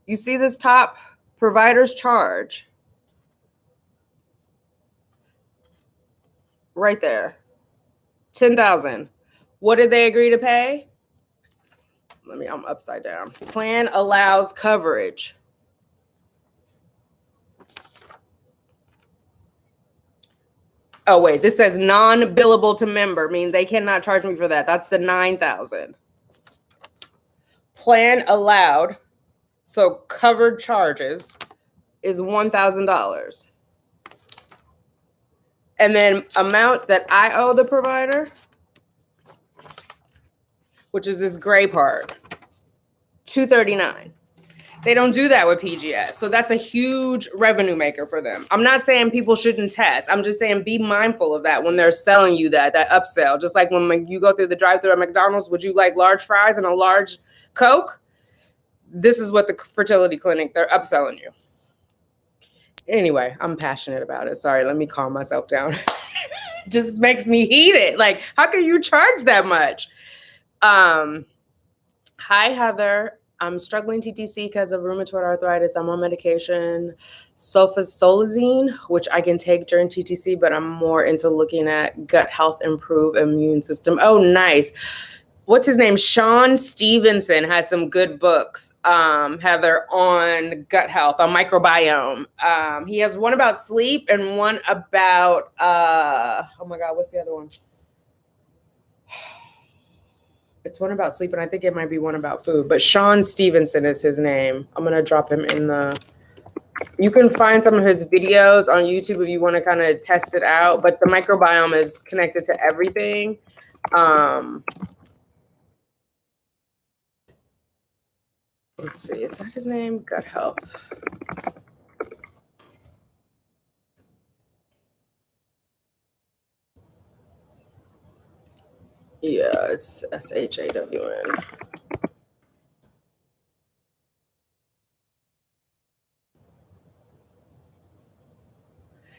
Speaker 1: you see this top provider's charge right there, $10,000. What did they agree to pay? I'm upside down. Plan allows coverage. Oh wait, this says non-billable to member, meaning they cannot charge me for that. That's the $9,000. Plan allowed, so covered charges, is $1,000. And then amount that I owe the provider which is this gray part, $239. They don't do that with PGS. So that's a huge revenue maker for them. I'm not saying people shouldn't test. I'm just saying be mindful of that when they're selling you that upsell. Just like when you go through the drive-thru at McDonald's, would you like large fries and a large Coke? This is what the fertility clinic, they're upselling you. Anyway, I'm passionate about it. Sorry, let me calm myself down. Just makes me heated. Like, how can you charge that much? Hi, Heather. I'm struggling TTC because of rheumatoid arthritis. I'm on medication, sulfasalazine, which I can take during TTC, but I'm more into looking at gut health, improve immune system. Oh, nice. What's his name? Sean Stevenson has some good books, Heather, on gut health, on microbiome. He has one about sleep and one about, oh my God, what's the other one? It's one about sleep, and I think it might be one about food. But Sean Stevenson is his name. I'm going to drop him in the... You can find some of his videos on YouTube if you want to kind of test it out. But the microbiome is connected to everything. Let's see. Is that his name? Gut Health. Yeah, it's SHAWN.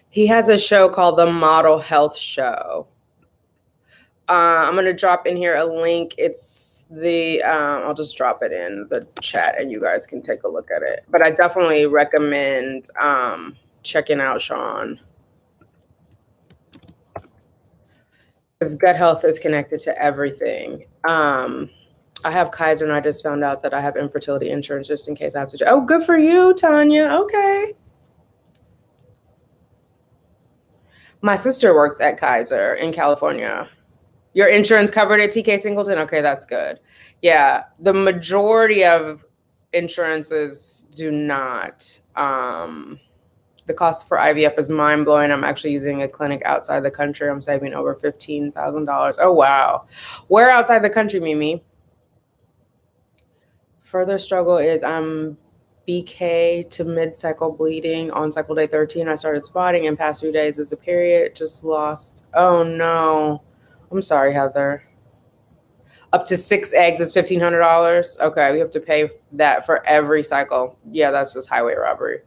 Speaker 1: He has a show called The Model Health Show. I'm going to drop in here a link. It's the, I'll just drop it in the chat and you guys can take a look at it. But I definitely recommend checking out Sean. Because gut health is connected to everything. I have Kaiser, and I just found out that I have infertility insurance just in case I have to do. Oh, good for you, Tanya. Okay. My sister works at Kaiser in California. Your insurance covered at TK Singleton? Okay, that's good. Yeah, the majority of insurances do not. The cost for IVF is mind-blowing. I'm actually using a clinic outside the country. I'm saving over $15,000. Oh, wow. Where outside the country, Mimi? Further struggle is I'm BK to mid-cycle bleeding on cycle day 13. I started spotting in past 3 days as the period just lost. Oh, no. I'm sorry, Heather. Up to 6 eggs is $1,500. Okay, we have to pay that for every cycle. Yeah, that's just highway robbery.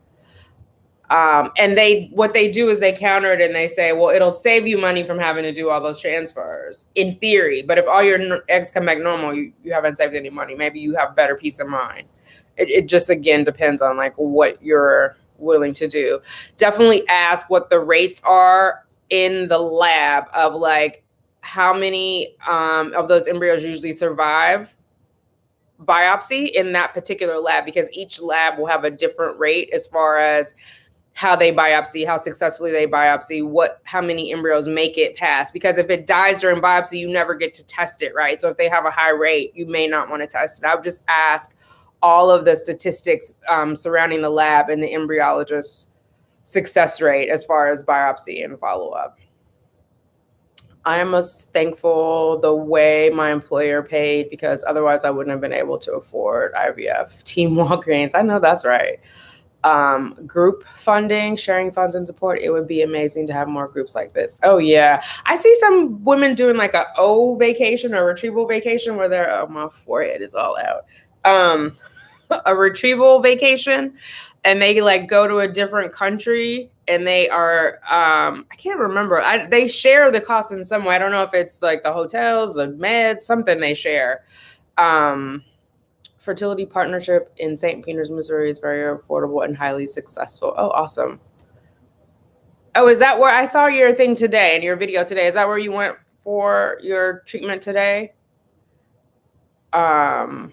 Speaker 1: And what they do is they counter it and they say, well, it'll save you money from having to do all those transfers in theory. But if all your eggs come back normal, you haven't saved any money. Maybe you have better peace of mind. It just, again, depends on like what you're willing to do. Definitely ask what the rates are in the lab of like how many of those embryos usually survive biopsy in that particular lab, because each lab will have a different rate as far as how they biopsy, how successfully they biopsy, how many embryos make it past. Because if it dies during biopsy, you never get to test it, right? So if they have a high rate, you may not want to test it. I would just ask all of the statistics surrounding the lab and the embryologist's success rate as far as biopsy and follow-up. I am most thankful the way my employer paid, because otherwise I wouldn't have been able to afford IVF. Team Walgreens, I know that's right. Group funding, sharing funds and support. It would be amazing to have more groups like this. Oh yeah. I see some women doing like a O vacation or retrieval vacation where they're, oh, my forehead is all out. A retrieval vacation, and they like go to a different country and they are, I can't remember. They share the cost in some way. I don't know if it's like the hotels, the meds, something they share. Fertility partnership in St. Peters, Missouri is very affordable and highly successful. Oh, awesome. Oh, is that where I saw your thing today in your video today? Is that where you went for your treatment today? Shauna,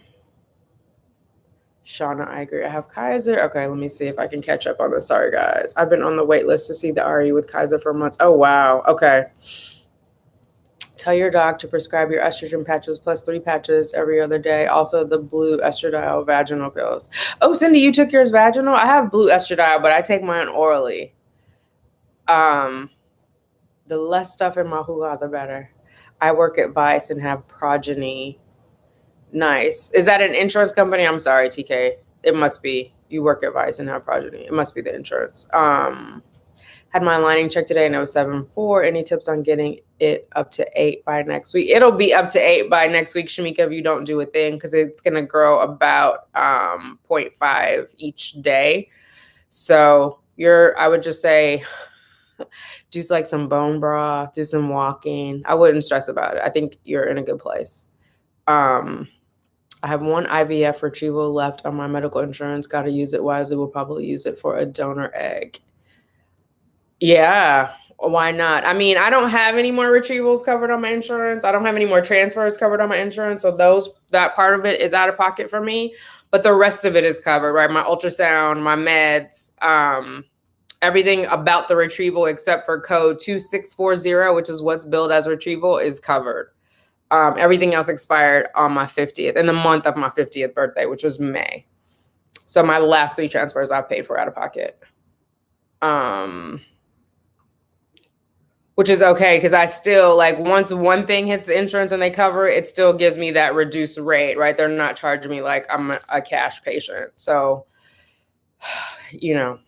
Speaker 1: I agree. I have Kaiser. Okay, let me see if I can catch up on this. Sorry, guys. I've been on the wait list to see the RE with Kaiser for months. Oh, wow. Okay. Tell your doc to prescribe your estrogen patches plus 3 patches every other day. Also, the blue estradiol vaginal pills. Oh, Cindy, you took yours vaginal? I have blue estradiol, but I take mine orally. The less stuff in my hoo-ha, the better. I work at Vice and have progeny Nice. Is that an insurance company? I'm sorry, TK. It must be. You work at Vice and have progeny. It must be the insurance. Had my lining checked today and it was 7.4. Any tips on getting it up to 8 by next week? It'll be up to 8 by next week, Shamika, if you don't do a thing, because it's going to grow about 0.5 each day. So I would just say do like some bone broth, do some walking. I wouldn't stress about it. I think you're in a good place. I have one IVF retrieval left on my medical insurance. Got to use it wisely. We'll probably use it for a donor egg. Yeah, why not? I mean, I don't have any more retrievals covered on my insurance. I don't have any more transfers covered on my insurance. So that part of it is out of pocket for me, but the rest of it is covered, right? My ultrasound, my meds, everything about the retrieval except for code 2640, which is what's billed as retrieval, is covered. Everything else expired on my 50th, in the month of my 50th birthday, which was May. So my last 3 transfers I paid for out of pocket. Which is okay, because I still, like, once one thing hits the insurance and they cover it, it still gives me that reduced rate, right? They're not charging me like I'm a cash patient. So, you know.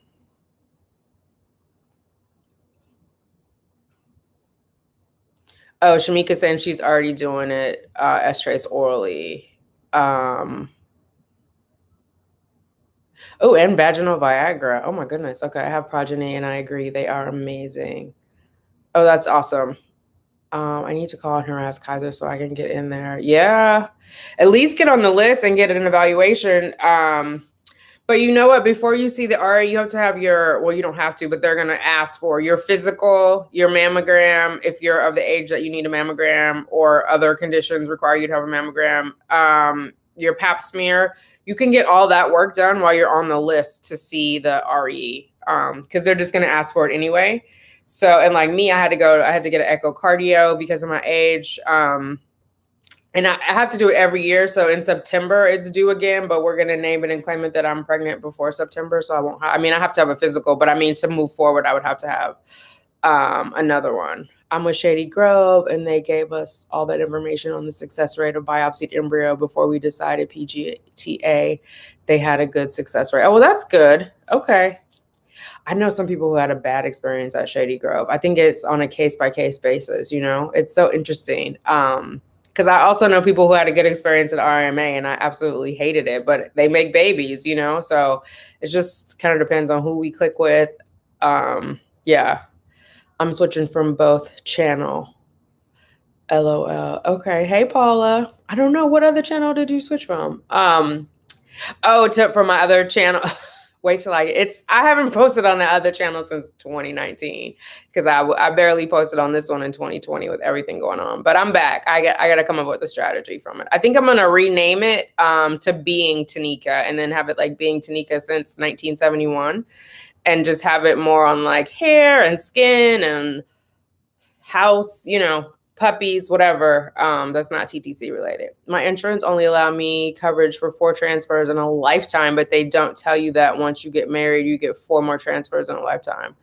Speaker 1: Oh, Shamika saying she's already doing it, S-Trace orally. Oh, and vaginal Viagra. Oh my goodness. Okay, I have progeny and I agree. They are amazing. Oh, that's awesome. I need to call and harass Kaiser so I can get in there. Yeah, at least get on the list and get an evaluation. But you know what? Before you see the RA, you have to have well, you don't have to, but they're going to ask for your physical, your mammogram, if you're of the age that you need a mammogram or other conditions require you to have a mammogram, your pap smear. You can get all that work done while you're on the list to see the RE, because they're just going to ask for it anyway. So, and like me, I had to get an echocardio because of my age. And I have to do it every year. So in September, it's due again, but we're going to name it and claim it that I'm pregnant before September. So I have to have a physical, but I mean, to move forward, I would have to have another one. I'm with Shady Grove, and they gave us all that information on the success rate of biopsied embryo before we decided PGTA. They had a good success rate. Oh, well, that's good. Okay. I know some people who had a bad experience at Shady Grove. I think it's on a case-by-case basis, you know? It's so interesting. Because I also know people who had a good experience at RMA, and I absolutely hated it, but they make babies, you know? So it just kind of depends on who we click with. Yeah. I'm switching from both channel. LOL. Okay. Hey, Paula. I don't know. What other channel did you switch from? From my other channel. Wait till I haven't posted on the other channel since 2019, because I barely posted on this one in 2020 with everything going on. But I'm back. I got to come up with a strategy from it. I think I'm going to rename it to Being Tanika, and then have it like Being Tanika since 1971, and just have it more on like hair and skin and house, you know, puppies, whatever, that's not TTC related. My insurance only allowed me coverage for 4 transfers in a lifetime, but they don't tell you that once you get married, you get 4 more transfers in a lifetime.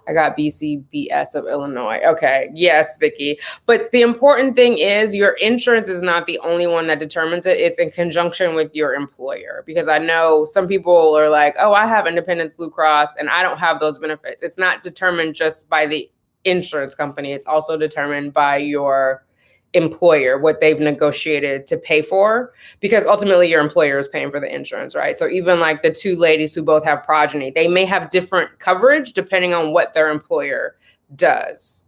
Speaker 1: I got BCBS of Illinois. Okay. Yes, Vicky. But the important thing is your insurance is not the only one that determines it. It's in conjunction with your employer, because I know some people are like, oh, I have Independence Blue Cross and I don't have those benefits. It's not determined just by the insurance company. It's also determined by your employer, what they've negotiated to pay for, because ultimately your employer is paying for the insurance, right? So even like the 2 ladies who both have progeny, they may have different coverage depending on what their employer does,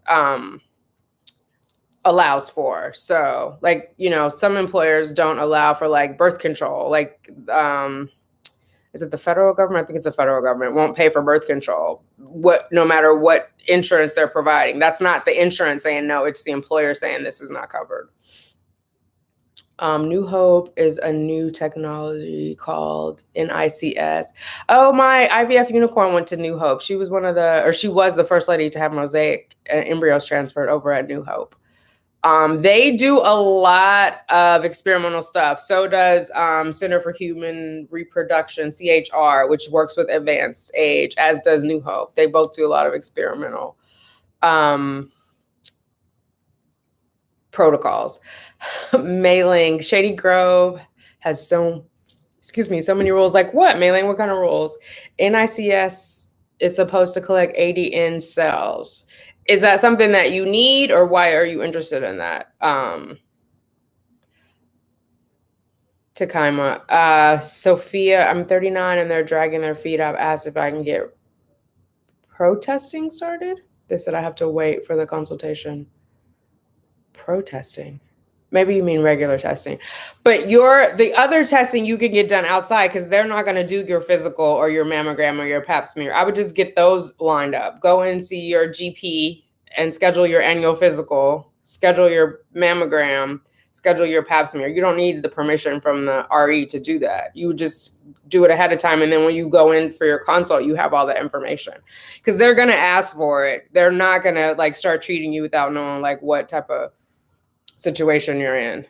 Speaker 1: allows for. So like, you know, some employers don't allow for like birth control, like is it the federal government? I think it's the federal government won't pay for birth control, no matter what insurance they're providing. That's not the insurance saying no, it's the employer saying this is not covered. New Hope is a new technology called NICS. Oh, my IVF unicorn went to New Hope. She was she was the first lady to have mosaic embryos transferred over at New Hope. They do a lot of experimental stuff. So does Center for Human Reproduction, CHR, which works with advanced age, as does New Hope. They both do a lot of experimental. protocols. Mailing, Shady Grove has so many rules. Like what, Mailing? What kind of rules? NICS is supposed to collect 80 N cells. Is that something that you need, or why are you interested in that? Takaima. Sophia, I'm 39 and they're dragging their feet. I've asked if I can get protesting started. They said I have to wait for the consultation. Protesting. Maybe you mean regular testing. But the other testing you can get done outside, because they're not going to do your physical or your mammogram or your pap smear. I would just get those lined up. Go and see your GP and schedule your annual physical, schedule your mammogram, schedule your pap smear. You don't need the permission from the RE to do that. You just do it ahead of time. And then when you go in for your consult, you have all the information, because they're going to ask for it. They're not going to like start treating you without knowing like what type of situation you're in.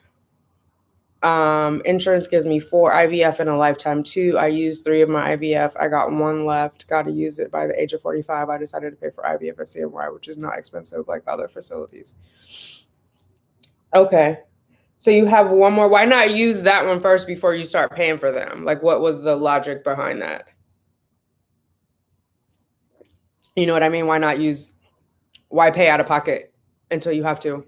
Speaker 1: Insurance gives me 4 IVF in a lifetime. 2, I used 3 of my IVF. I got 1 left. Got to use it by the age of 45. I decided to pay for IVF at CMY, which is not expensive like other facilities. Okay. So you have 1 more. Why not use that one first before you start paying for them? Like, what was the logic behind that? You know what I mean? Why pay out of pocket until you have to?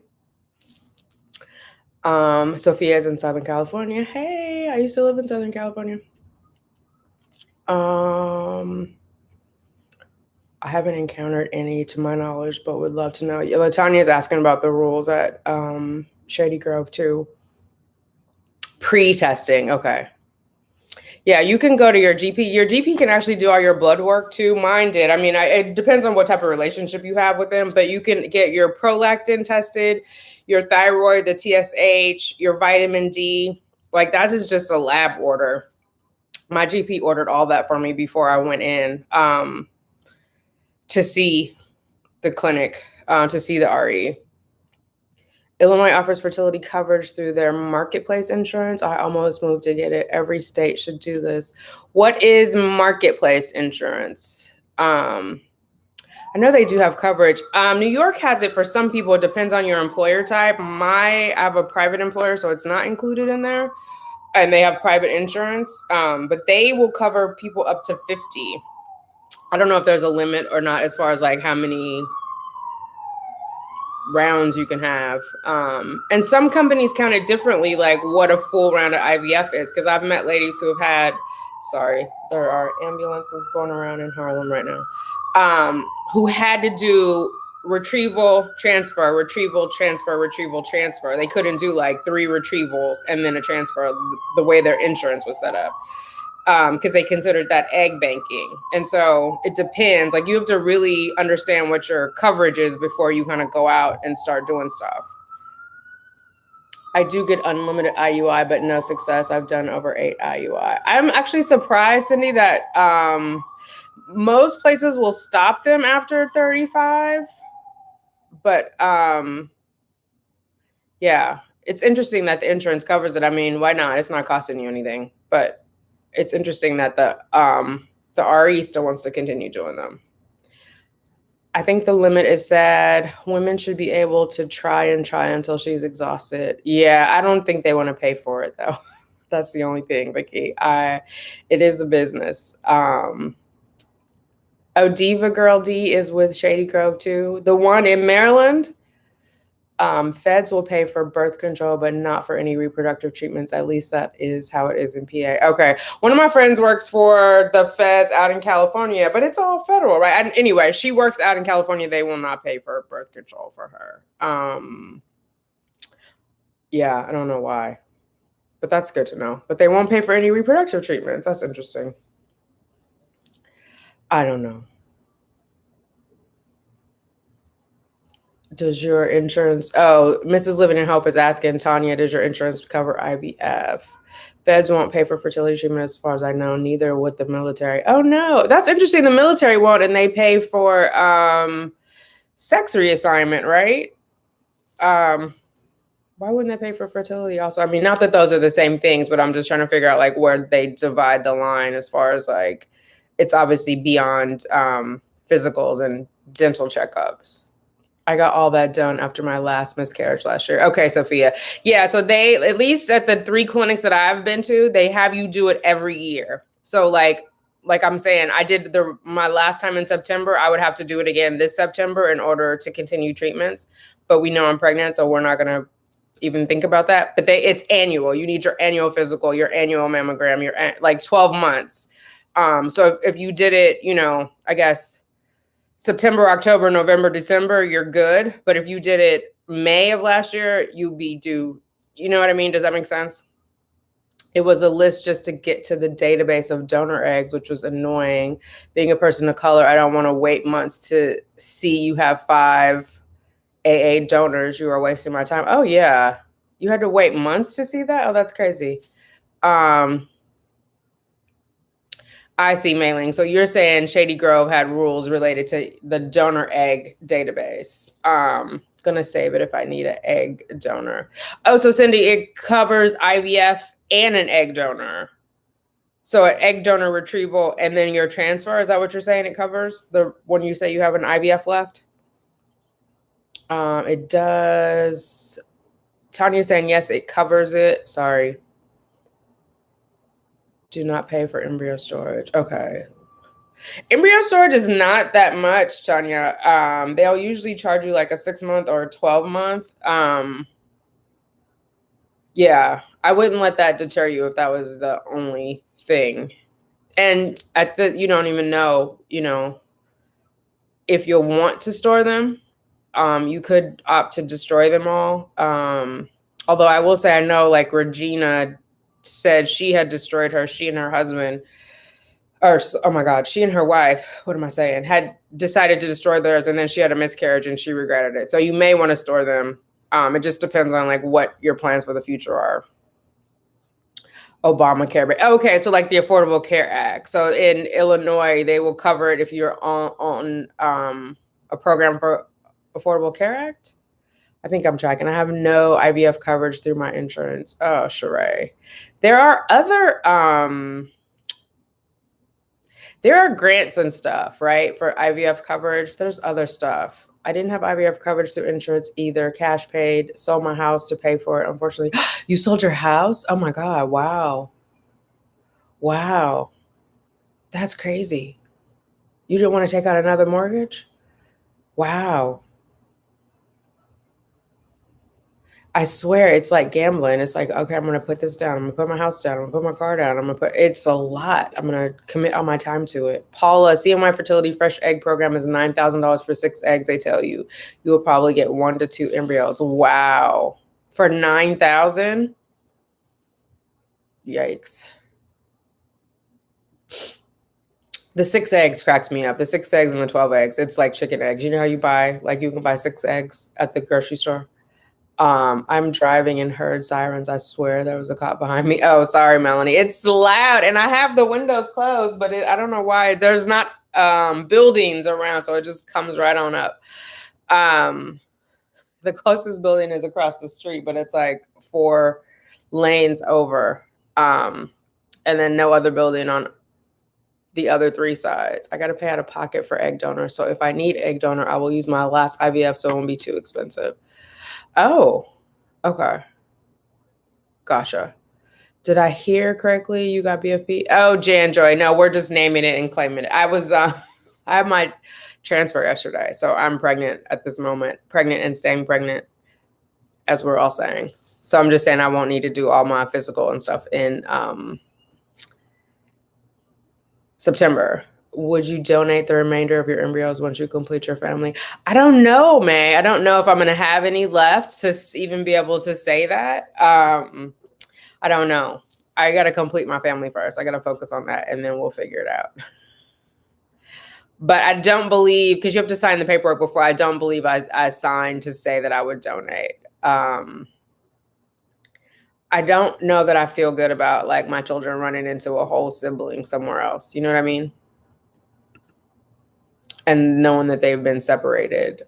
Speaker 1: Sophia is in Southern California. Hey, I used to live in Southern California. I haven't encountered any to my knowledge, but would love to know. Latanya is asking about the rules at Shady Grove too. Pre-testing, okay. Yeah, you can go to your GP. Your GP can actually do all your blood work too. Mine did. I mean, it depends on what type of relationship you have with them, but you can get your prolactin tested, your thyroid, the TSH, your vitamin D. Like that is just a lab order. My GP ordered all that for me before I went in to see the clinic, to see the RE. Illinois offers fertility coverage through their marketplace insurance. I almost moved to get it. Every state should do this. What is marketplace insurance? I know they do have coverage. New York has it for some people. It depends on your employer type. I have a private employer, so it's not included in there. And they have private insurance, but they will cover people up to 50. I don't know if there's a limit or not as far as like how many rounds you can have. And some companies count it differently, like what a full round of IVF is. Because I've met ladies who have had, there are ambulances going around in Harlem right now, who had to do retrieval, transfer, retrieval, transfer, retrieval, transfer. They couldn't do like 3 retrievals and then a transfer the way their insurance was set up. Because they considered that egg banking. And so it depends. Like you have to really understand what your coverage is before you kind of go out and start doing stuff. I do get unlimited IUI, but no success. I've done over 8 IUI. I'm actually surprised, Cindy, that most places will stop them after 35. But yeah, it's interesting that the insurance covers it. I mean, why not? It's not costing you anything. But it's interesting that the RE still wants to continue doing them. I think the limit is sad. Women should be able to try until she's exhausted. Yeah, I don't think they want to pay for it though. That's the only thing, Vicky. It is a business. Diva Girl D is with Shady Grove too. The one in Maryland. Feds will pay for birth control, but not for any reproductive treatments. At least that is how it is in PA. Okay. One of my friends works for the feds out in California, but it's all federal, right? And anyway, she works out in California. They will not pay for birth control for her. Yeah, I don't know why, but that's good to know. But they won't pay for any reproductive treatments. That's interesting. I don't know. Does your insurance, Mrs. Living in Hope is asking, Tanya, does your insurance cover IVF? Feds won't pay for fertility treatment as far as I know, neither would the military. Oh no, that's interesting. The military won't, and they pay for sex reassignment, right? Why wouldn't they pay for fertility also? I mean, not that those are the same things, but I'm just trying to figure out like where they divide the line as far as like, it's obviously beyond physicals and dental checkups. I got all that done after my last miscarriage last year. Okay, Sophia. Yeah, so they, at least at the 3 clinics that I've been to, they have you do it every year. So like I'm saying, I did my last time in September. I would have to do it again this September in order to continue treatments. But we know I'm pregnant, so we're not gonna even think about that. But it's annual. You need your annual physical, your annual mammogram, your like 12 months. So if you did it, I guess September, October, November, December, you're good. But if you did it May of last year, you'd be due. You know what I mean? Does that make sense? It was a list just to get to the database of donor eggs, which was annoying. Being a person of color, I don't want to wait months to see you have 5 AA donors. You are wasting my time. Oh, yeah. You had to wait months to see that? Oh, that's crazy. I see, Mailing. So you're saying Shady Grove had rules related to the donor egg database. Gonna save it if I need an egg donor. Oh, so Cindy, it covers IVF and an egg donor. So an egg donor retrieval and then your transfer. Is that what you're saying? It covers the when you say you have an IVF left? It does. Tanya's saying yes, it covers it. Sorry. Do not pay for embryo storage. Okay. Embryo storage is not that much, Tanya. They'll usually charge you like a 6-month or a 12-month. Yeah, I wouldn't let that deter you if that was the only thing. And you don't even know, if you'll want to store them. You could opt to destroy them all. Although I will say, I know like Regina said she had destroyed she and her husband. Oh my God, she and her wife, what am I saying, had decided to destroy theirs, and then she had a miscarriage and she regretted it. So you may want to store them. It just depends on like what your plans for the future are. Obamacare, but okay, so like the Affordable Care Act. So in Illinois, they will cover it if you're on a program for Affordable Care Act. I think I'm tracking. I have no IVF coverage through my insurance. Oh, Sheree. There are other there are grants and stuff, right? For IVF coverage. There's other stuff. I didn't have IVF coverage through insurance either. Cash paid, sold my house to pay for it. Unfortunately, you sold your house? Oh my God. Wow. Wow. That's crazy. You didn't want to take out another mortgage? Wow. I swear it's like gambling. It's like, okay, I'm going to put this down. I'm going to put my house down. I'm going to put my car down. It's a lot. I'm going to commit all my time to it. Paula, CMY Fertility Fresh Egg Program is $9,000 for 6 eggs. They tell you will probably get 1 to 2 embryos. Wow. For 9,000? Yikes. The 6 eggs cracks me up. The 6 eggs and the 12 eggs. It's like chicken eggs. You know how you can buy 6 eggs at the grocery store? I'm driving and heard sirens. I swear there was a cop behind me. Oh, sorry, Melanie. It's loud and I have the windows closed, but I don't know why. There's not buildings around, so it just comes right on up. The closest building is across the street, but it's like 4 lanes over. And then no other building on the other 3 sides. I got to pay out of pocket for egg donor. So if I need egg donor, I will use my last IVF so it won't be too expensive. Oh, okay. Gotcha. Did I hear correctly? You got BFP? Oh, Jan Joy. No, we're just naming it and claiming it. I had my transfer yesterday, so I'm pregnant at this moment. Pregnant and staying pregnant, as we're all saying. So I'm just saying I won't need to do all my physical and stuff in September. Would you donate the remainder of your embryos once you complete your family? I don't know, May. I don't know if I'm going to have any left to even be able to say that. I don't know. I got to complete my family first. I got to focus on that, and then we'll figure it out. But I don't believe, because you have to sign the paperwork before, I don't believe I signed to say that I would donate. I don't know that I feel good about like my children running into a whole sibling somewhere else. You know what I mean? And knowing that they've been separated.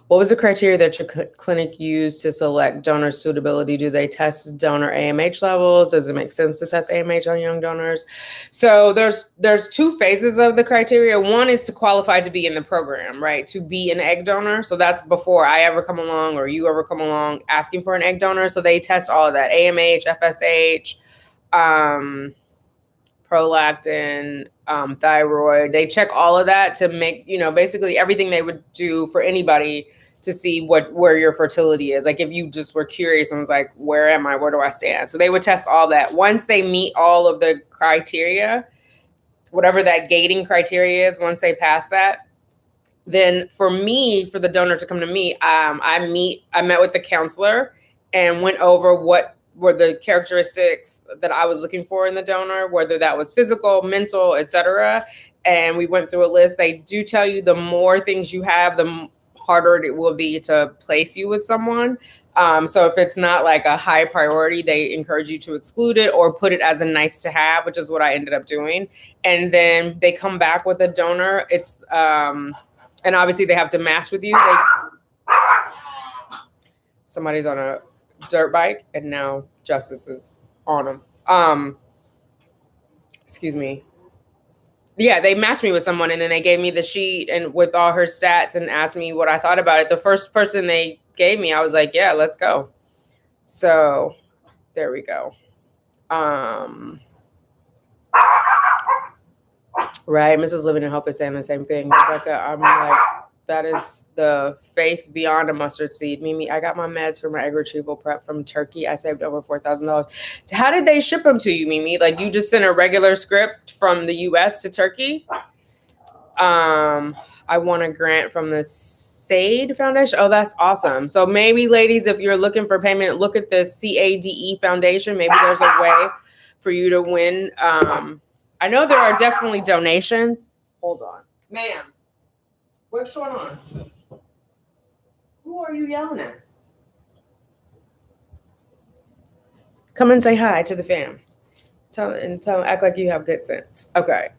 Speaker 1: What was the criteria that your clinic used to select donor suitability? Do they test donor AMH levels? Does it make sense to test AMH on young donors? So there's two phases of the criteria. One is to qualify to be in the program, right? To be an egg donor. So that's before I ever come along or you ever come along asking for an egg donor. So they test all of that, AMH, FSH, prolactin, thyroid. They check all of that to make, basically everything they would do for anybody to see where your fertility is. Like if you just were curious and was like, where am I? Where do I stand? So they would test all that. Once they meet all of the criteria, whatever that gating criteria is, once they pass that, then for the donor to come to me, I met with the counselor and went over what were the characteristics that I was looking for in the donor, whether that was physical, mental, etc. And we went through a list. They do tell you the more things you have, the harder it will be to place you with someone. So if it's not like a high priority, they encourage you to exclude it or put it as a nice to have, which is what I ended up doing. And then they come back with a donor. It's and obviously they have to match with you. Somebody's on a dirt bike and now Justice is on them. Excuse me. Yeah, they matched me with someone and then they gave me the sheet and with all her stats and asked me what I thought about it. The first person they gave me, I was like, yeah, let's go. So there we go. Right. Mrs. Living in Hope is saying the same thing. Rebecca, I'm like, that is the faith beyond a mustard seed. Mimi, I got my meds for my egg retrieval prep from Turkey. I saved over $4,000. How did they ship them to you, Mimi? Like you just sent a regular script from the US to Turkey? I won a grant from the SAID Foundation. Oh, that's awesome. So maybe ladies, if you're looking for payment, look at the CADE Foundation. Maybe there's a way for you to win. I know there are definitely donations. Hold on. Ma'am, what's going on? Who are you yelling at? Come and say hi to the fam. Tell them, act like you have good sense. Okay.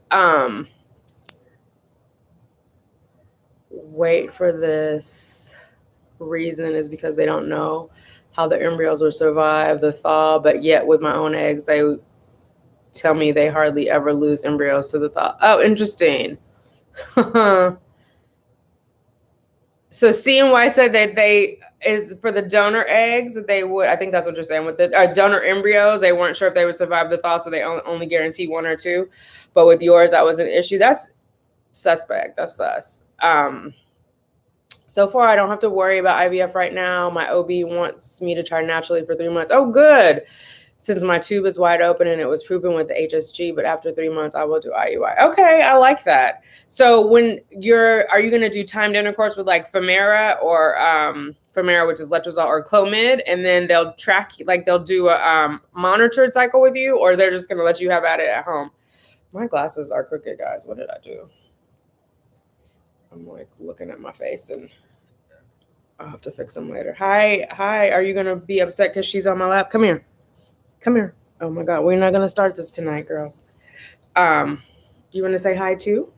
Speaker 1: Wait for this reason is because they don't know how the embryos will survive the thaw, but yet with my own eggs, they tell me they hardly ever lose embryos to the thaw. Oh, interesting. So CNY said that they is for the donor eggs, they would, I think that's what you're saying with the donor embryos, they weren't sure if they would survive the thaw, so they only guarantee one or two. But with yours, that was an issue. That's suspect. That's sus. So far, I don't have to worry about IVF right now. My OB wants me to try naturally for 3 months. Oh, good. Since my tube is wide open and it was proven with the HSG, but after 3 months, I will do IUI. Okay, I like that. So when are you going to do timed intercourse with like Femera or Femera, which is letrozole, or Clomid, and then they'll track, like they'll do a monitored cycle with you, or they're just going to let you have at it at home? My glasses are crooked, guys. What did I do? I'm like looking at my face and I'll have to fix them later. Hi. Are you going to be upset because she's on my lap? Come here. Oh my God, we're not gonna start this tonight, girls. You want to say hi too?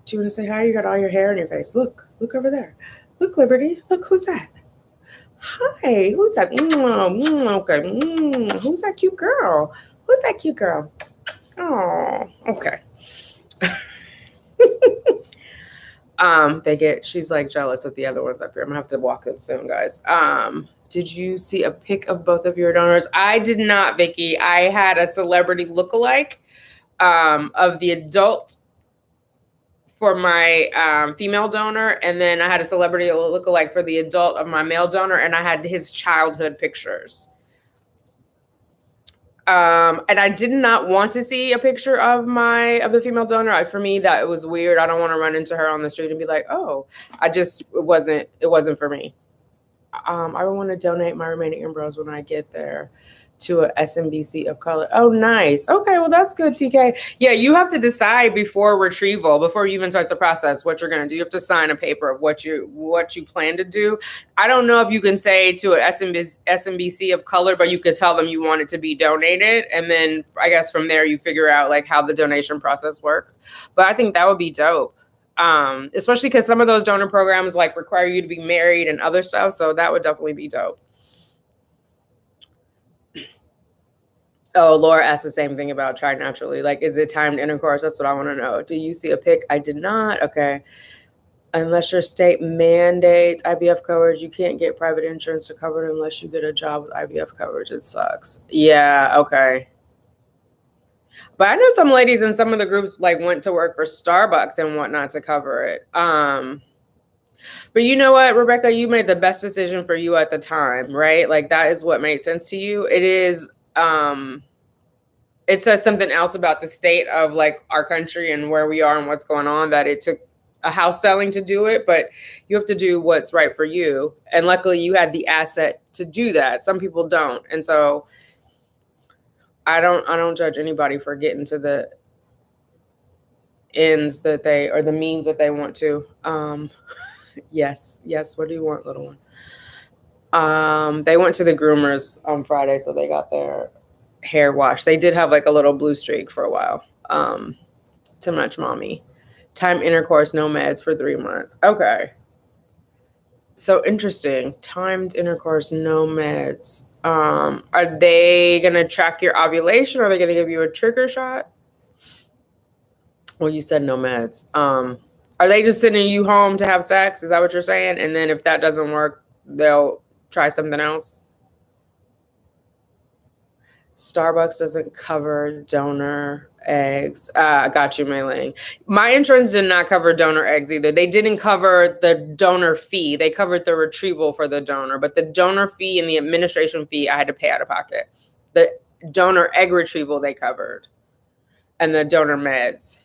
Speaker 1: Do you want to say hi? You got all your hair in your face. Look over there. Look, Liberty. Look, who's that? Hi, who's that? Okay. Who's that cute girl? Oh, okay. She's like jealous of the other ones up here. I'm gonna have to walk them soon, guys. Did you see a pic of both of your donors? I did not, Vicky. I had a celebrity lookalike of the adult for my female donor, and then I had a celebrity lookalike for the adult of my male donor, and I had his childhood pictures. And I did not want to see a picture of the female donor. For me, that it was weird. I don't want to run into her on the street and be like, oh, it wasn't for me. I want to donate my remaining embryos when I get there to a SMBC of color. Oh, nice. Okay, well, that's good, TK. Yeah, you have to decide before retrieval, before you even start the process, what you're going to do. You have to sign a paper of what you plan to do. I don't know if you can say to an SMBC of color, but you could tell them you want it to be donated. And then I guess from there you figure out like how the donation process works. But I think that would be dope. Especially because some of those donor programs like require you to be married and other stuff. So that would definitely be dope. Oh, Laura asked the same thing about try naturally. Like, is it timed intercourse? That's what I want to know. Do you see a pic? I did not. Okay. Unless your state mandates IVF coverage, you can't get private insurance to cover it unless you get a job with IVF coverage. It sucks. Yeah. Okay. But I know some ladies in some of the groups like went to work for Starbucks and whatnot to cover it. But you know what, Rebecca, you made the best decision for you at the time, right? Like that is what made sense to you. It is, it says something else about the state of like our country and where we are and what's going on, that it took a house selling to do it, but you have to do what's right for you. And luckily you had the asset to do that. Some people don't. And so I don't judge anybody for getting to the ends that they, or the means that they want to. Yes. What do you want, little one? They went to the groomers on Friday, so they got their hair washed. They did have like a little blue streak for a while. To match mommy. Time intercourse, no meds for 3 months. Okay. So interesting. Timed intercourse, no meds. Are they gonna track your ovulation? Or are they gonna give you a trigger shot? Well, you said no meds. Are they just sending you home to have sex? Is that what you're saying? And then if that doesn't work, they'll try something else? Starbucks doesn't cover donor eggs. Got you, Mei-Ling. My insurance did not cover donor eggs either. They didn't cover the donor fee. They covered the retrieval for the donor, but the donor fee and the administration fee I had to pay out of pocket. The donor egg retrieval they covered, and the donor meds.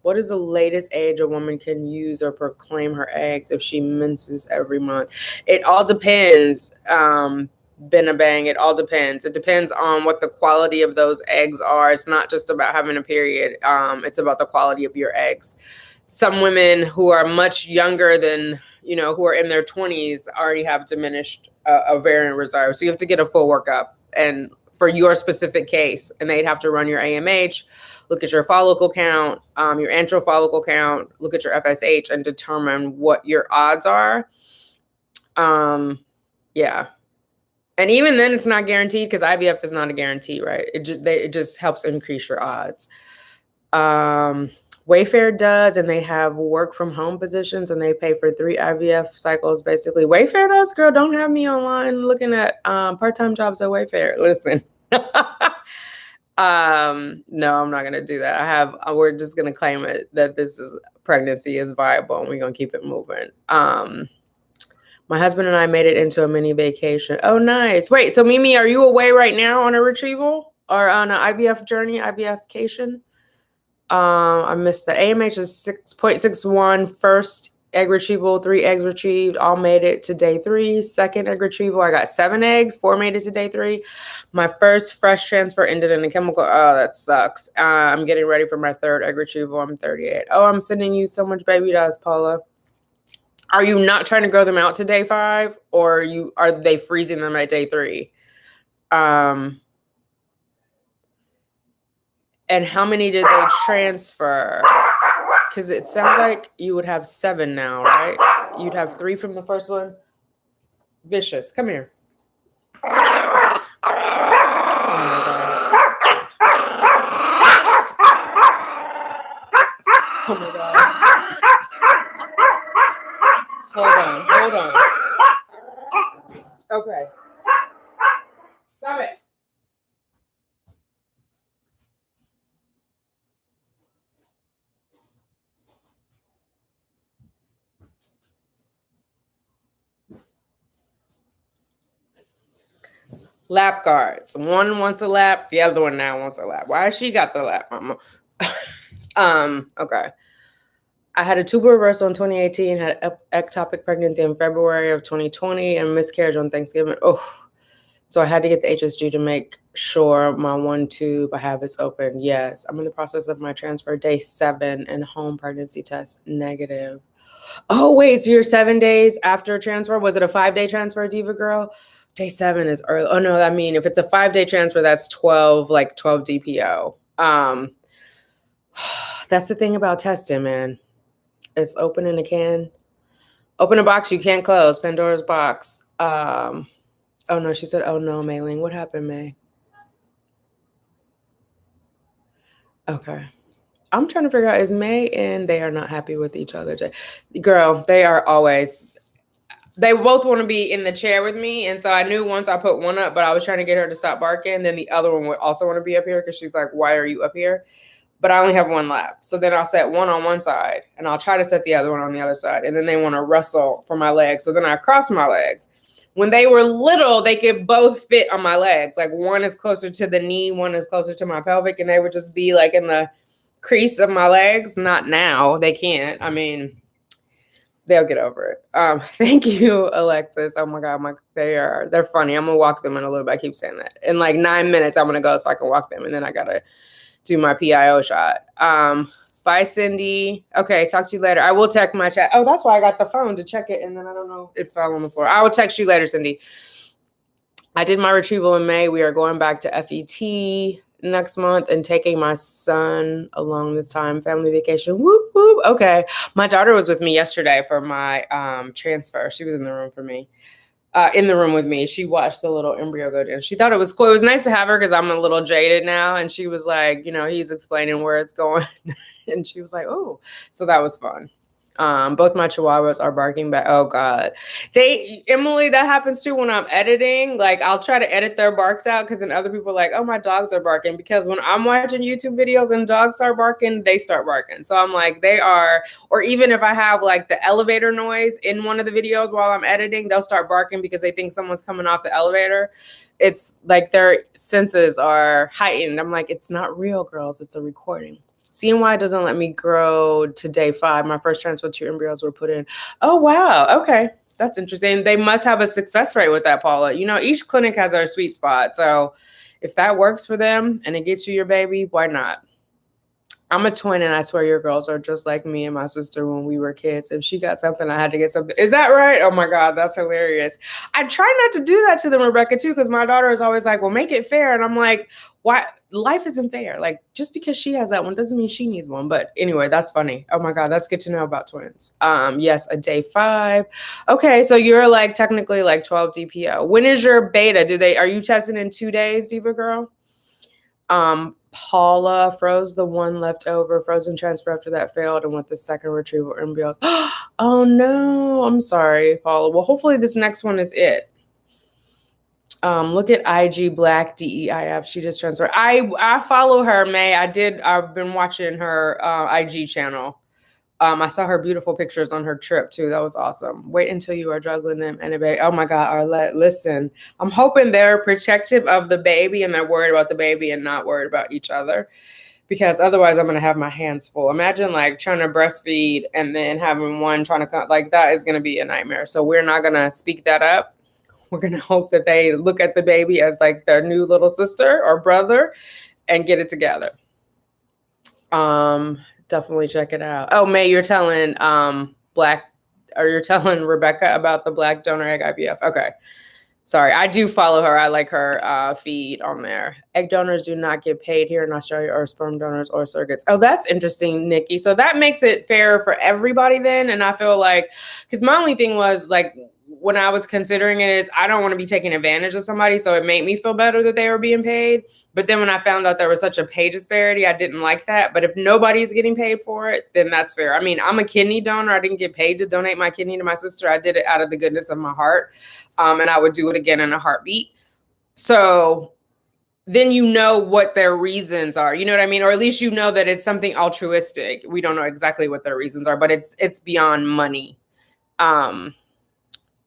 Speaker 1: What is the latest age a woman can use or proclaim her eggs if she menses every month? It all depends. Bang, it all depends. It depends on what the quality of those eggs are. It's not just about having a period. It's about the quality of your eggs. Some women who are much younger than, who are in their 20s already have diminished ovarian reserve. So you have to get a full workup and for your specific case, and they'd have to run your AMH, look at your follicle count, your antral follicle count, look at your FSH, and determine what your odds are. Yeah. And even then, it's not guaranteed because IVF is not a guarantee, right? It just helps increase your odds. Wayfair does, and they have work from home positions, and they pay for 3 IVF cycles, basically. Wayfair does, girl. Don't have me online looking at part-time jobs at Wayfair. Listen. No, I'm not going to do that. We're just going to claim it that pregnancy is viable, and we're going to keep it moving. My husband and I made it into a mini vacation. Oh, nice. Wait, so Mimi, are you away right now on a retrieval or on an IVF journey, IVF-cation? I missed that. AMH is 6.61. First egg retrieval, 3 eggs retrieved. All made it to day 3. Second egg retrieval, I got 7 eggs. 4 made it to day 3. My first fresh transfer ended in a chemical. Oh, that sucks. I'm getting ready for my 3rd egg retrieval. I'm 38. Oh, I'm sending you so much baby dust, Paula. Are you not trying to grow them out to day 5, or are they freezing them at day 3? And how many did they transfer? Because it sounds like you would have 7 now, right? You'd have 3 from the first one. Vicious, come here. Oh my God. Oh my God. Hold on. Okay. Stop it. Lap guards. One wants a lap. The other one now wants a lap. Why has she got the lap, mama? Okay. I had a tubal reversal in 2018, had ectopic pregnancy in February of 2020, and miscarriage on Thanksgiving. Oh, so I had to get the HSG to make sure my 1 tube I have is open. Yes, I'm in the process of my transfer, day 7, and home pregnancy test negative. Oh, wait, so you're 7 days after transfer? Was it a 5-day transfer, Diva Girl? Day 7 is early. Oh, no, I mean, if it's a 5-day transfer, that's 12 DPO. That's the thing about testing, man. It's open in a can. Open a box you can't close. Pandora's box. Oh no, she said, oh no, Mei-Ling. What happened, May? Okay. I'm trying to figure out, is May and they are not happy with each other? Girl, they are always, they both want to be in the chair with me. And so I knew once I put one up, but I was trying to get her to stop barking. Then the other one would also want to be up here because she's like, why are you up here? But I only have one lap. So then I'll set one on one side and I'll try to set the other one on the other side. And then they want to wrestle for my legs. So then I cross my legs. When they were little, they could both fit on my legs. Like one is closer to the knee, one is closer to my pelvic, and they would just be like in the crease of my legs. Not now. They can't. I mean, they'll get over it. Thank you, Alexis. Oh my God, they're funny. I'm gonna walk them in a little bit. I keep saying that. In like 9 minutes, I'm gonna go so I can walk them, and then I gotta do my PIO shot. Bye, Cindy. Okay, talk to you later. I will check my chat. Oh, that's why I got the phone to check it, and then I don't know, it fell on the floor. I will text you later, Cindy. I did my retrieval in May. We are going back to FET next month and taking my son along this time, family vacation. Whoop, whoop. Okay. My daughter was with me yesterday for my transfer. She was in the room for me. In the room with me. She watched the little embryo go down. She thought it was cool. It was nice to have her because I'm a little jaded now. And she was like, you know, he's explaining where it's going. And she was like, oh, so that was fun. Both my chihuahuas are barking back. Oh God. Emily, that happens too when I'm editing. Like I'll try to edit their barks out because then other people are like, oh, my dogs are barking. Because when I'm watching YouTube videos and dogs start barking, they start barking. So I'm like, they are, or even if I have like the elevator noise in one of the videos while I'm editing, they'll start barking because they think someone's coming off the elevator. It's like their senses are heightened. I'm like, it's not real, girls. It's a recording. CNY doesn't let me grow to day 5. My first transfer 2 embryos were put in. Oh, wow. Okay. That's interesting. They must have a success rate with that, Paula. You know, each clinic has their sweet spot. So if that works for them and it gets you your baby, why not? I'm a twin, and I swear your girls are just like me and my sister when we were kids. If she got something, I had to get something. Is that right? Oh my God, that's hilarious. I try not to do that to them, Rebecca, too, because my daughter is always like, well, make it fair. And I'm like, why? Life isn't fair. Like, just because she has that one doesn't mean she needs one. But anyway, that's funny. Oh my God, that's good to know about twins. Yes, a day 5. Okay, so you're like technically like 12 DPO. When is your beta? Are you testing in 2 days, Diva Girl? Paula froze the one left over, frozen transfer after that failed, and with the second retrieval embryos. Oh no, I'm sorry, Paula. Well, hopefully this next one is it. Look at IG Black DEIF. She just transferred. I follow her, May. I've been watching her IG channel. I saw her beautiful pictures on her trip too. That was awesome. Wait until you are juggling them and a baby. Oh my God, Arlette, listen. I'm hoping they're protective of the baby and they're worried about the baby and not worried about each other, because otherwise I'm going to have my hands full. Imagine like trying to breastfeed and then having one trying to come, like that is going to be a nightmare. So we're not going to speak that up. We're going to hope that they look at the baby as like their new little sister or brother and get it together. Definitely check it out. Oh, May, you're telling you're telling Rebecca about the Black donor egg IVF. Okay. Sorry, I do follow her. I like her feed on there. Egg donors do not get paid here in Australia, or sperm donors or surrogates. Oh, that's interesting, Nikki. So that makes it fair for everybody then. And I feel like, because my only thing was like, when I was considering it is I don't want to be taking advantage of somebody. So it made me feel better that they were being paid. But then when I found out there was such a pay disparity, I didn't like that. But if nobody's getting paid for it, then that's fair. I mean, I'm a kidney donor. I didn't get paid to donate my kidney to my sister. I did it out of the goodness of my heart. And I would do it again in a heartbeat. So then you know what their reasons are. You know what I mean? Or at least you know that it's something altruistic. We don't know exactly what their reasons are, but it's beyond money.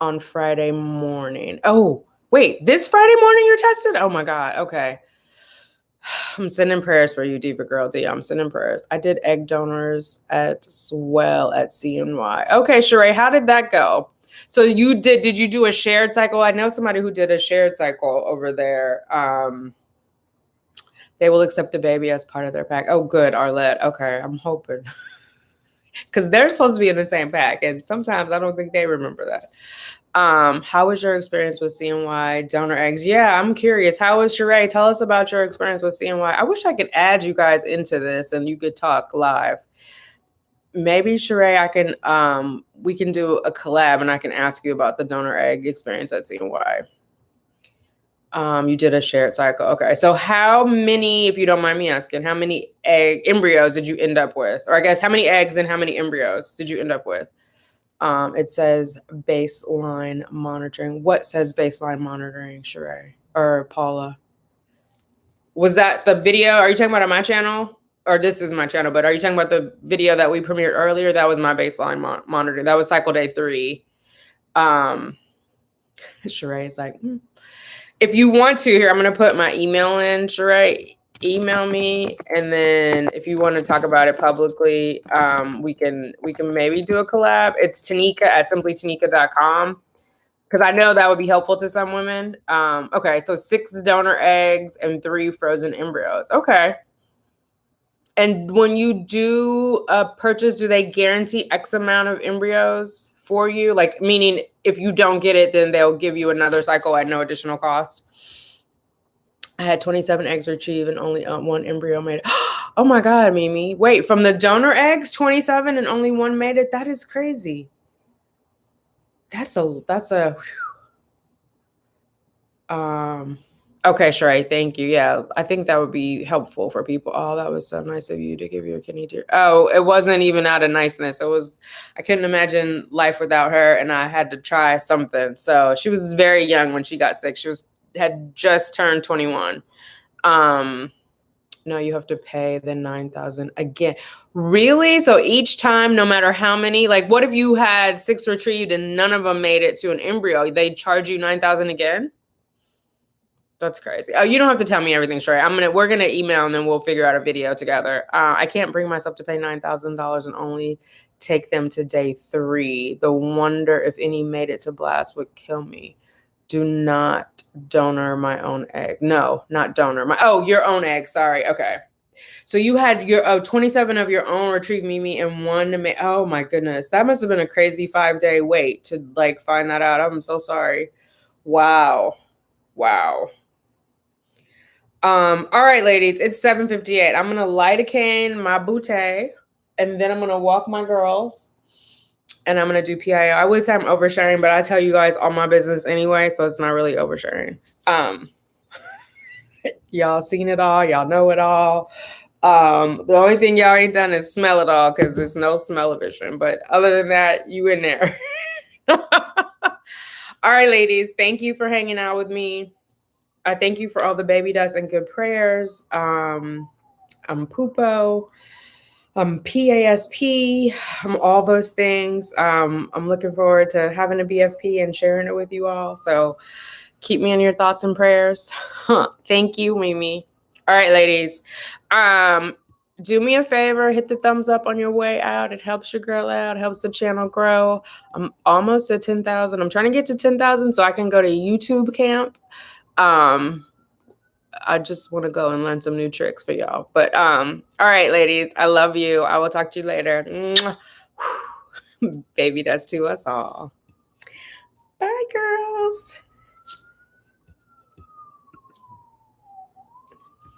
Speaker 1: On Friday morning. Oh, wait, this Friday morning you're tested? Oh my God. Okay. I'm sending prayers for you, Diva Girl D. I'm sending prayers. I did egg donors as well at CNY. Okay, Sheree, how did that go? So did you do a shared cycle? I know somebody who did a shared cycle over there. They will accept the baby as part of their pack. Oh, good, Arlette. Okay, I'm hoping. Because they're supposed to be in the same pack. And sometimes I don't think they remember that. How was your experience with CNY donor eggs? Yeah, I'm curious. How was Sheree? Tell us about your experience with CNY. I wish I could add you guys into this and you could talk live. maybe Sheree, we can do a collab and I can ask you about the donor egg experience at CNY. You did a shared cycle. Okay. So how many, if you don't mind me asking, how many embryos did you end up with? Or I guess how many eggs and how many embryos did you end up with? It says baseline monitoring. What says baseline monitoring, Sheree or Paula? Was that the video? Are you talking about on my channel? Or this is my channel, but are you talking about the video that we premiered earlier? That was my baseline monitoring. That was cycle day 3. Sheree is like, if you want to, here, I'm going to put my email in, Sheree. Email me, and then if you want to talk about it publicly, we can maybe do a collab. It's Tanika at simplytanika.com, because I know that would be helpful to some women. Okay, so 6 donor eggs and 3 frozen embryos. Okay. And when you do a purchase, do they guarantee X amount of embryos for you? Like, meaning if you don't get it, then they'll give you another cycle at no additional cost. I had 27 eggs retrieved and only 1 embryo made it. Oh my God, Mimi. Wait, from the donor eggs, 27 and only 1 made it? That is crazy. That's a okay, Sheree, thank you. Yeah, I think that would be helpful for people. Oh, that was so nice of you to give your kidney to. Oh, it wasn't even out of niceness. It was, I couldn't imagine life without her, and I had to try something. So she was very young when she got sick. She had just turned 21. No, you have to pay the 9,000 again. Really? So each time, no matter how many, like what if you had 6 retrieved and none of them made it to an embryo? They charge you 9,000 again? That's crazy. Oh, you don't have to tell me everything, Sheree. We're gonna email and then we'll figure out a video together. I can't bring myself to pay $9,000 and only take them to day 3. The wonder if any made it to blast would kill me. Do not donor my own egg. No, not donor. Your own egg. Sorry. Okay. So you had 27 of your own retrieved, Mimi, and 1 to make. Oh my goodness. That must have been a crazy 5-day wait to like find that out. I'm so sorry. Wow. Wow. All right, ladies, it's 7:58. I'm gonna light a cane, my boutte, and then I'm gonna walk my girls, and I'm gonna do PIO. I would say I'm oversharing, but I tell you guys all my business anyway, so it's not really oversharing. Y'all seen it all, y'all know it all. The only thing y'all ain't done is smell it all, because there's no smell-o-vision. But other than that, you in there. All right, ladies, thank you for hanging out with me. I thank you for all the baby dust and good prayers. I'm Poopo. I'm PASP. I'm all those things. I'm looking forward to having a BFP and sharing it with you all. So keep me in your thoughts and prayers. Thank you, Mimi. All right, ladies. Do me a favor, hit the thumbs up on your way out. It helps your girl out, helps the channel grow. I'm almost at 10,000. I'm trying to get to 10,000 so I can go to YouTube camp. I just want to go and learn some new tricks for y'all. But all right, ladies, I love you. I will talk to you later. Baby, that's to us all. Bye, girls.